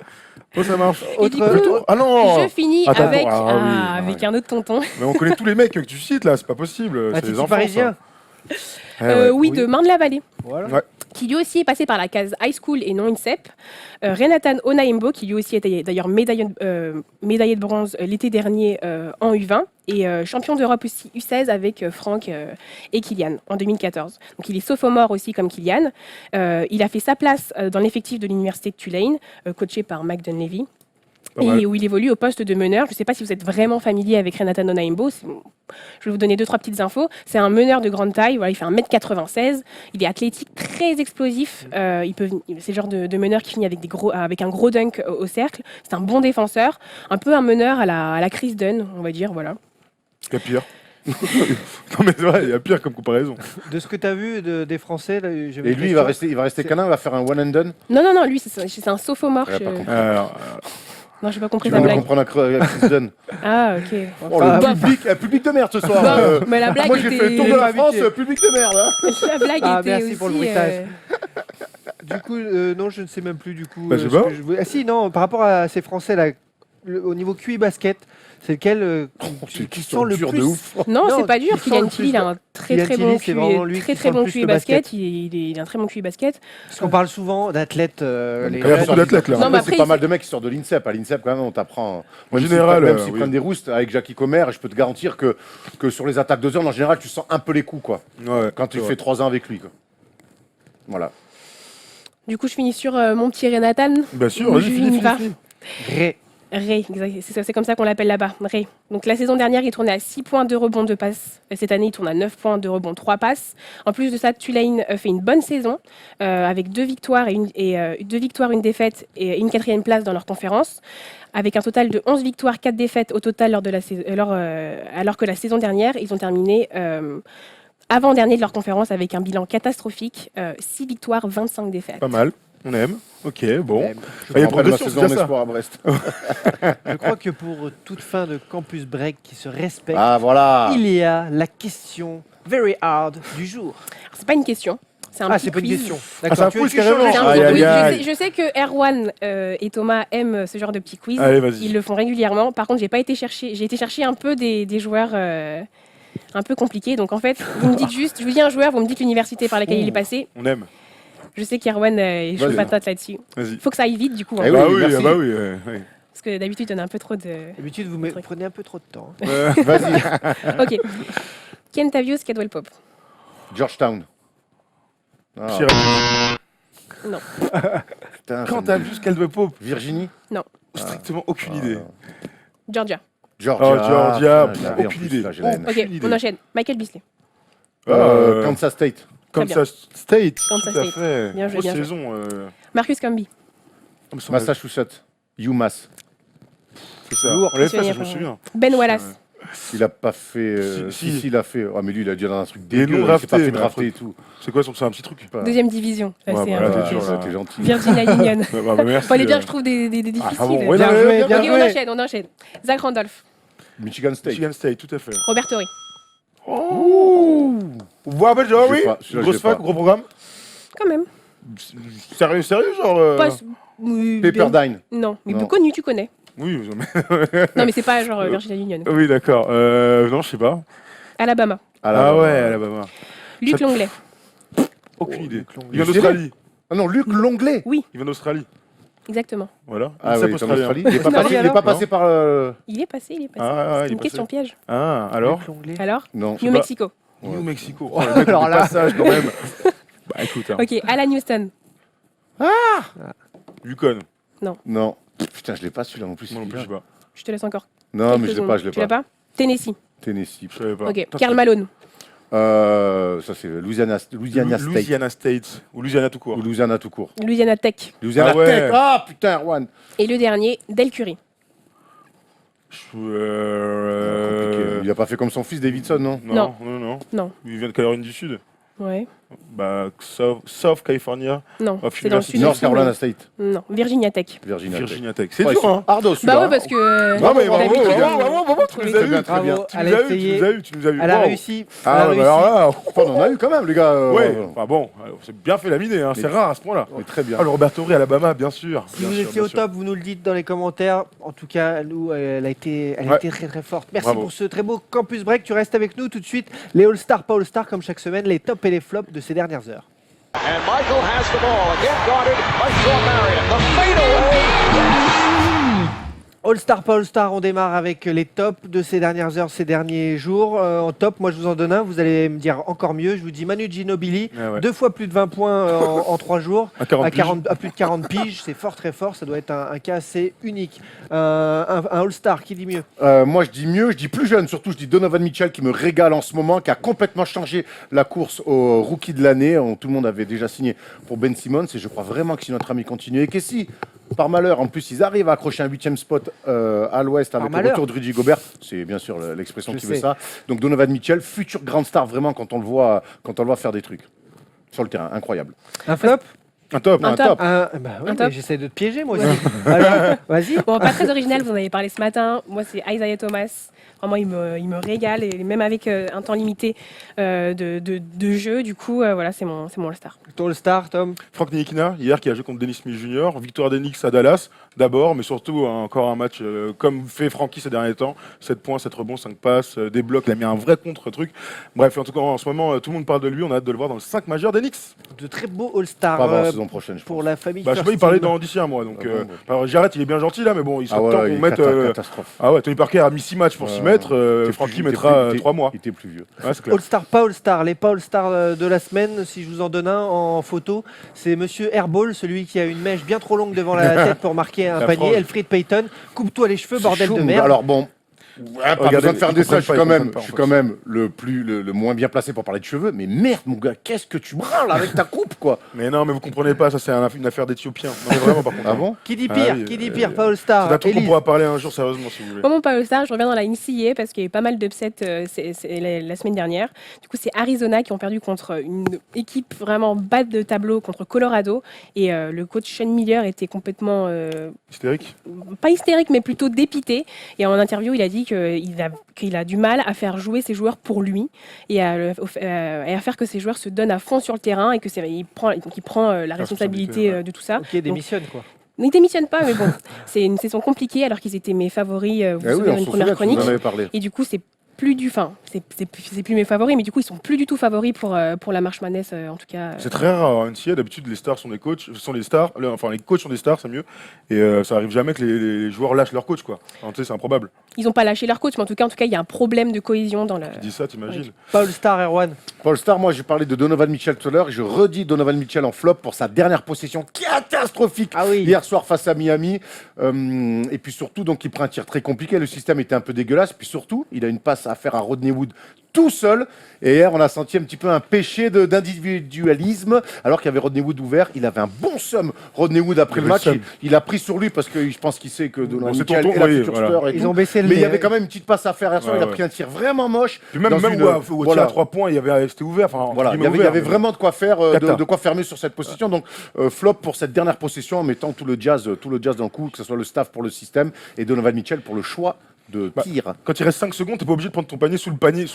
Oh, ça marche. Et du Autre- coup, Ah non! je finis Attends, avec, ah oui, avec ouais. un autre tonton. Mais on connaît tous les mecs que tu cites là, c'est pas possible. Un C'est des Titi enfants. parisien. Ça. Eh ouais. Oui, de Marne-la-Vallée. Voilà. Ouais. Qui lui aussi est passé par la case high school et non INSEP. Renatan Onaimbo, qui lui aussi était d'ailleurs médaillé de bronze l'été dernier en U20 et champion d'Europe aussi U16 avec Franck et Kylian en 2014. Donc il est sophomore aussi comme Kylian. Il a fait sa place dans l'effectif de l'université de Tulane, coaché par Mike Dunleavy. et où il évolue au poste de meneur. Je ne sais pas si vous êtes vraiment familier avec Renata Nonaimbo. Je vais vous donner 2-3 petites infos. C'est un meneur de grande taille. Voilà, il fait 1m96. Il est athlétique, très explosif. C'est le genre de meneur qui finit avec un gros dunk au cercle. C'est un bon défenseur. Un peu un meneur à la Chris Dunn, on va dire. Voilà. Il y a pire. Non mais c'est vrai, il y a pire comme comparaison. De ce que tu as vu des Français, là, j'ai vu Et une lui, il question. va rester canin, il va faire un one and done. Non, lui, c'est un sophomore. Ouais, pas compris. Non, j'ai pas compris Tu ta vas blague. comprendre à Chris Dunn. Ah, ok. Oh, le public, un public de merde ce soir. Bon, mais la blague Moi, j'ai était... fait le tour de la Habitué. France, public de merde. Hein. La blague Ah, était merci aussi... pour le bruitage. Du coup, non, je ne sais même plus du coup. Bah, je sais ce pas. que je voulais- Ah si, non, par rapport à ces Français là, au niveau QI basket, c'est lequel qui sent le dur plus de ouf. Non, Non, c'est pas dur. qui sent Kylian le Tilly, plus il a un très Kylian très Tilly, bon c'est vraiment lui QI, qui sent le plus QI le basket. basket. Il a un très bon QI basket. Parce qu'on parle souvent d'athlètes. Il y a beaucoup d'athlètes là. Non, mais C'est après, pas mal de mecs qui sortent de l'INSEP. À l'INSEP, quand même, on t'apprend. En général, même s'ils oui. prennent des roustes avec Jackie Comer, je peux te garantir que sur les attaques de zone, en général, tu sens un peu les coups, quoi. Ouais, Quand tu c'est fais vrai. 3 ans avec lui, quoi. Voilà. Du coup, je finis sur mon petit Renatan. Bien sûr, Ou vas-y, je finis, finis par finis. Ray, exact, c'est comme ça qu'on l'appelle là-bas, Ray. Donc la saison dernière, il tournait à 6 points, 2 rebonds, 2 passes. Cette année, il tourne à 9 points, 2 rebonds, 3 passes. En plus de ça, Tulane fait une bonne saison avec 2 victoires, une défaite et une 4e place dans leur conférence, avec un total de 11 victoires, 4 défaites au total alors que la saison dernière, ils ont terminé avant-dernier de leur conférence avec un bilan catastrophique, 6 victoires, 25 défaites. Pas mal, on aime. Ok, bon. Même. Il y a Après ma progression, c'est saison déjà ça. espoir à Brest. Je crois que pour toute fin de campus break qui se respecte, Ah, voilà. il y a la question very hard du jour. Alors, c'est pas une question, c'est un Ah, petit c'est pas une quiz. question. Ah, c'est un quiz, tu carrément. changes les C'est un choses. Aïe, petit aïe, quiz. aïe. Je sais que Erwan et Thomas aiment ce genre de petits quiz. Allez, vas-y. Ils le font régulièrement. Par contre, j'ai été chercher un peu des joueurs un peu compliqués. Donc en fait, vous me dites juste, je vous dis un joueur, vous me dites l'université par laquelle il est passé. On aime. Je sais qu'Erwan est chaud Vas-y. patate là-dessus. Vas-y. Il faut que ça aille vite du coup. hein. Eh oui, Ah oui, merci. ah bah oui. Ouais. Parce que d'habitude, on a un peu trop de. D'habitude, vous prenez un peu trop de temps. Vas-y. Ok. Kentavious Caldwell Pope. Georgetown. Ah, Syracuse. Non. putain, Quand ça t'as me- vu ce qu'elle veut Pope, Virginie. strictement aucune idée. Georgia. Georgia. Oh, Georgia, putain, je l'avais en aucune plus, idée. là, j'ai la haine. Ok, idée. on enchaîne. Michael Beasley. Kansas State. Kansas State. Kansas Tout à State. fait. Bien joué, Grosse bien joué. saison. Marcus Camby. me semble- Massachusetts. UMass. C'est ça. Lourd. On l'avait fait, ça, je me Impressionné, souviens. Ben Wallace. Il a pas fait. Si. Si, il a fait. Ah, mais lui, il a déjà dans un truc Il est dégueu. non Il s'est pas drafté, fait mais drafter après- et tout. C'est quoi c'est un petit truc Pas- Deuxième division. Ça, Ouais, c'est voilà, un Voilà, truc, t'es gentil. Virginia Union. Ouais, bah, merci. Fallait bien que je trouve des difficiles. Ah bon, ouais, Bien non, joué, mais- bien Ok, joué. on enchaîne. Zach Randolph. Michigan State. Michigan State, tout à fait. Robert Torrey. Ouh. Vous vous rappelez, genre, Je l'ai oui pas, celui-là, je Grosse l'ai fac, pas. gros programme. Quand même. Sérieux, genre. Pas- oui, bien- Pepperdine. Non, mais Non. plus connu, tu connais. Oui, Non, mais c'est pas genre Virginia Union. oui, d'accord. Non, je sais pas. Alabama. Ah ouais, Alabama. Luc Longley. Aucune idée. Luc Longley. Il vient d'Australie. Ah non, Luc Longley. Il vient d'Australie. Exactement. Voilà. Ah Il oui, s'appelle il est en australien. Australie. Il est pas Australie, passé- il est alors pas passé par. Il est passé. Ah, il C'est est une passé. question piège. Ah, alors Luc Longley. Alors Non. New pas. Mexico. New Mexico. Oh, le mec, Alors le là. passage quand même. Bah écoute, hein. Ok, Alan Houston. Yukon. Non. Putain, je l'ai pas celui-là en plus. Moi non plus, je sais pas. Je te laisse encore. Non, mais quelques je l'ai pas, secondes. je l'ai Tu l'as pas. pas Tennessee. Tennessee. Je savais pas. Ok. Karl Malone. Ça c'est Louisiana State. Louisiana State. Ou Louisiana tout court. Ou Louisiana tout court. Louisiana Tech. Louisiana Ah ouais. Tech. Ah putain, Erwan. Et le dernier, Del Curry. Compliqué. Il a pas fait comme son fils Davidson, non? Non, non, non. Non. Il vient de Caroline du Sud. Ouais. Bah, South California. Non. Of C'est dans le University. sud. North aussi, Carolina mais- State. Non. Virginia Tech. Virginia Tech. Virginia Tech. C'est Ouais, dur, hein. Ardo, celui-là. Bah ouais, parce que. Non, mais bravo, d'habitude, bravo, tu nous as eu. Très bien, très bien. Bravo, Tu elle nous a as eu, essayé. tu nous as eu, tu nous as eu. Elle a Wow. réussi. Elle a Ah, bah réussi. alors là, On en a eu quand même, les gars. ouais. Bah bon, c'est bien fait laminer, hein. C'est rare à ce point-là. Mais très bien. Ah, le Robert Torrey, Alabama, bien sûr. Si Bien vous sûr, étiez bien au sûr. top, vous nous le dites dans les commentaires. En tout cas, nous, elle a été Ouais. très très forte. Merci Bravo. pour ce très beau campus break. Tu restes avec nous tout de suite. Les All-Stars, pas All-Stars, comme chaque semaine, les tops et les flops de ces dernières heures. And Michael has the ball. Again guarded by Shawn Marion. The fadeaway. All-Star, pas All-Star, on démarre avec les tops de ces dernières heures, ces derniers jours. En top, moi je vous en donne un, vous allez me dire encore mieux. Je vous dis Manu Ginobili, 2 fois plus de 20 points en 3 jours, à plus de 40 piges, c'est fort, très fort, ça doit être un cas assez unique. Un All-Star, qui dit mieux? Moi je dis mieux, je dis plus jeune, surtout je dis Donovan Mitchell qui me régale en ce moment, qui a complètement changé la course au rookie de l'année. Tout le monde avait déjà signé pour Ben Simmons et je crois vraiment que si notre ami continue et que si, par malheur, en plus ils arrivent à accrocher un 8e spot à l'ouest avec le retour de Rudy Gobert, c'est bien sûr l'expression qui veut ça. Donc Donovan Mitchell, futur grand star vraiment quand on le voit faire des trucs sur le terrain, incroyable. Un flop? Un top. J'essaie de te piéger moi aussi. Alors, vas-y. Bon, pas très original, vous en avez parlé ce matin. Moi, c'est Isaiah Thomas. Vraiment, il me régale, et même avec un temps limité de jeu. Du coup, voilà, c'est mon All-Star. Ton All-Star, Tom? Frank Ntilikina, hier, qui a joué contre Dennis Smith Jr., victoire des Knicks à Dallas, d'abord, mais surtout encore un match comme fait Frankie ces derniers temps. 7 points, 7 rebonds, 5 passes, des blocs, il a mis un vrai contre-truc. Bref, en tout cas, en ce moment, tout le monde parle de lui, on a hâte de le voir dans le 5 majeur des Knicks. De très beaux All-Stars Pas avant la saison prochaine, je pour pense. la famille. Je sais pas, il parlait d'ici un mois. Donc, alors, Jarrett, il est bien gentil là, mais bon, il serait temps qu'on mette. Catastrophe. Ah ouais, Tony Parker a mis 6 matchs pour s'y mettre. Frankie mettra 3 mois. Il était plus vieux. Ouais, c'est clair. All-Star, pas All-Star. Les pas All-Star de la semaine, si je vous en donne un en photo, c'est Monsieur Airball, celui qui a une mèche bien trop longue devant la tête pour marquer un panier. Elfrid Payton, coupe-toi les cheveux, bordel de merde. Alors bon, pas besoin de faire des ça, je suis quand pas, même le moins bien placé pour parler de cheveux, mais merde mon gars, qu'est-ce que tu branles avec ta coupe quoi? Mais non, mais vous comprenez pas, ça c'est une affaire d'Éthiopiens. Non, mais vraiment par contre. Ah bon? Qui dit pire? Oui, Qui dit pire? Pas All-Star. C'est un truc qu'on Élise. pourra parler un jour sérieusement si vous voulez. Moi, mon pas All-Star, je reviens dans la NCAA parce qu'il y a eu pas mal d'upsets la semaine dernière. Du coup, c'est Arizona qui ont perdu contre une équipe vraiment bas de tableau contre Colorado. Et le coach Sean Miller était complètement, Hystérique. pas hystérique, mais plutôt dépité. Et en interview, il a dit qu'il a du mal à faire jouer ses joueurs pour lui et à faire que ses joueurs se donnent à fond sur le terrain et qu'il prend la responsabilité de tout ça. Ok, démissionne quoi. Ne démissionne pas, mais bon, c'est une saison compliquée alors qu'ils étaient mes favoris. Vous vous souvenez d'une première chronique. Et du coup, c'est plus c'est plus mes favoris, mais du coup, ils sont plus du tout favoris pour la March Madness, en tout cas. C'est très rare en NCAA, d'habitude les stars sont des coachs, les coachs sont des stars, c'est mieux. Et ça arrive jamais que les joueurs lâchent leur coach quoi. Alors, tu sais, c'est improbable. Ils n'ont pas lâché leur coach, mais en tout cas, il y a un problème de cohésion dans le. Tu dis ça, t'imagines. Oui. Pas All-Star, Erwan. Paul Star, moi j'ai parlé de Donovan Mitchell tout à l'heure, je redis Donovan Mitchell en flop pour sa dernière possession catastrophique hier soir face à Miami. Et puis surtout, donc il prend un tir très compliqué, le système était un peu dégueulasse. Puis surtout, il a une passe à faire à Rodney Wood tout seul. Et hier, on a senti un petit peu un péché d'individualisme, alors qu'il y avait Rodney Wood ouvert. Il avait un bon somme, Rodney Wood, après le match. Il a pris sur lui parce que je pense qu'il sait que Donovan Mitchell est la future star. Ils ont baissé le Mais il y avait quand même une petite passe à faire hier soir. Il a pris un tir vraiment moche. Puis même où il y a 3 points, c'était ouvert. Enfin, voilà, il y avait vraiment de quoi faire, de quoi fermer sur cette possession. Donc flop pour cette dernière possession en mettant tout le jazz dans le coup, que ce soit le staff pour le système et Donovan Mitchell pour le choix de tir. Quand il reste 5 secondes, t'es pas obligé de prendre ton panier sous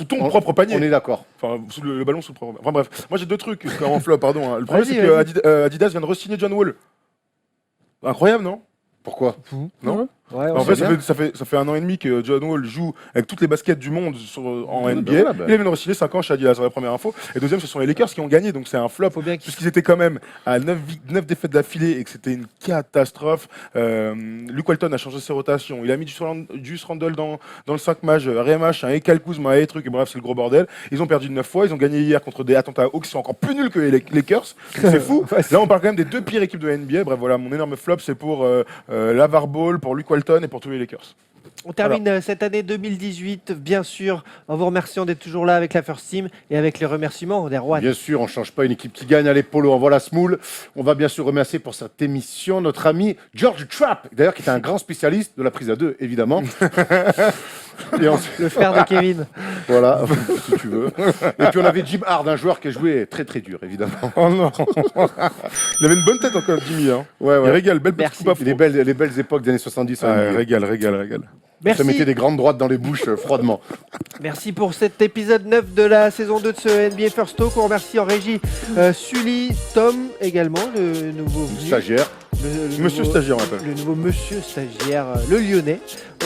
ton propre panier. On est d'accord. Enfin, sous le ballon sous le propre. Enfin bref, moi j'ai 2 trucs en flop, pardon. Le premier, c'est que Adidas vient de re-signer John Wall. Incroyable, non? Pourquoi? Non. Ouais, En fait, ça fait 1 an et demi que John Wall joue avec toutes les baskets du monde en NBA. Il vient de re-signer 5 ans chez Adidas, c'est la première info. Et deuxième, ce sont les Lakers qui ont gagné, donc c'est un flop. Puisqu'ils étaient quand même à 9 défaites d'affilée et que c'était une catastrophe. Luke Walton a changé ses rotations. Il a mis Juice Randle dans le 5 maj, Remash, un Ekal Kuzma et trucs. Et bref, c'est le gros bordel. Ils ont perdu 9 fois. Ils ont gagné hier contre des Atlanta Hawks qui sont encore plus nuls que les Lakers. C'est fou. Là, on parle quand même des 2 pires équipes de la NBA. Bref, voilà, mon énorme flop, c'est pour Lavar Ball, pour Luke Walton et pour tous les Lakers. On termine cette année 2018, bien sûr, en vous remerciant d'être toujours là avec la First Team et avec les remerciements d'Erwan. Bien sûr, on ne change pas une équipe qui gagne. Allez, Polo, envoie la smoule. On va bien sûr remercier pour cette émission notre ami George Trapp, d'ailleurs, qui est un grand spécialiste de la prise à 2, évidemment. Et ensuite, le frère de Kevin. Voilà, si tu veux. Et puis on avait Jim Hard, un joueur qui a joué très très dur, évidemment. Oh non. Il avait une bonne tête encore, Jimmy. Hein. Ouais. Il régale, belle petite coupe afro. Les belles époques des années 70. Régale. Merci. Ça mettait des grandes droites dans les bouches froidement. Merci pour cet épisode 9 de la saison 2 de ce NBA First Talk. On remercie en régie Sully, Tom également, le nouveau Stagiaire. Monsieur stagiaire, on l'appelle. Le nouveau monsieur stagiaire, le lyonnais.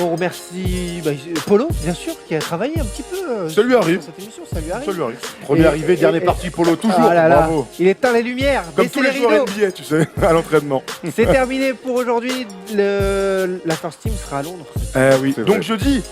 On remercie Polo, bien sûr, qui a travaillé un petit peu Ça lui arrive. sur cette émission. Ça lui arrive. Ça lui arrive. Premier Et- arrivé, dernier et- parti, Polo, toujours. Ah là là, bravo. il éteint les lumières, Comme baissez tous les les joueurs rideaux. NBA, tu sais, à l'entraînement. C'est terminé pour aujourd'hui. La First Team sera à Londres. Oui. C'est Donc vrai. jeudi,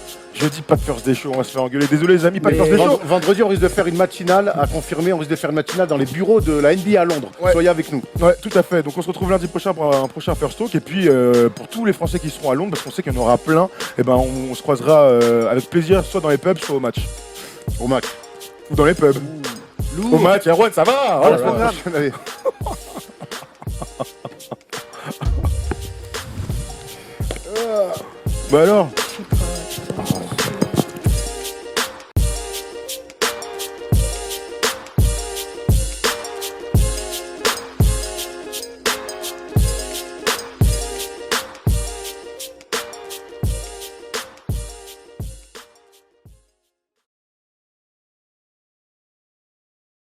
pas de First Day Show, on va se faire engueuler. Désolé les amis, pas de Mais- First Day Show. Vendredi, on risque de faire une matinale à confirmer. On risque de faire une matinale dans les bureaux de la NBA à Londres. Ouais. Soyez avec nous. Ouais, tout à fait. Donc on se retrouve lundi prochain pour un prochain First Talk. Et puis pour tous les Français qui seront à Londres, parce qu'on sait qu'il y en aura plein, et ben on se croisera avec plaisir, soit dans les pubs, soit au match. Au match. Ou dans les pubs. Au match, Erwan, ça va Voilà, Oh, programme. Allez. Bah alors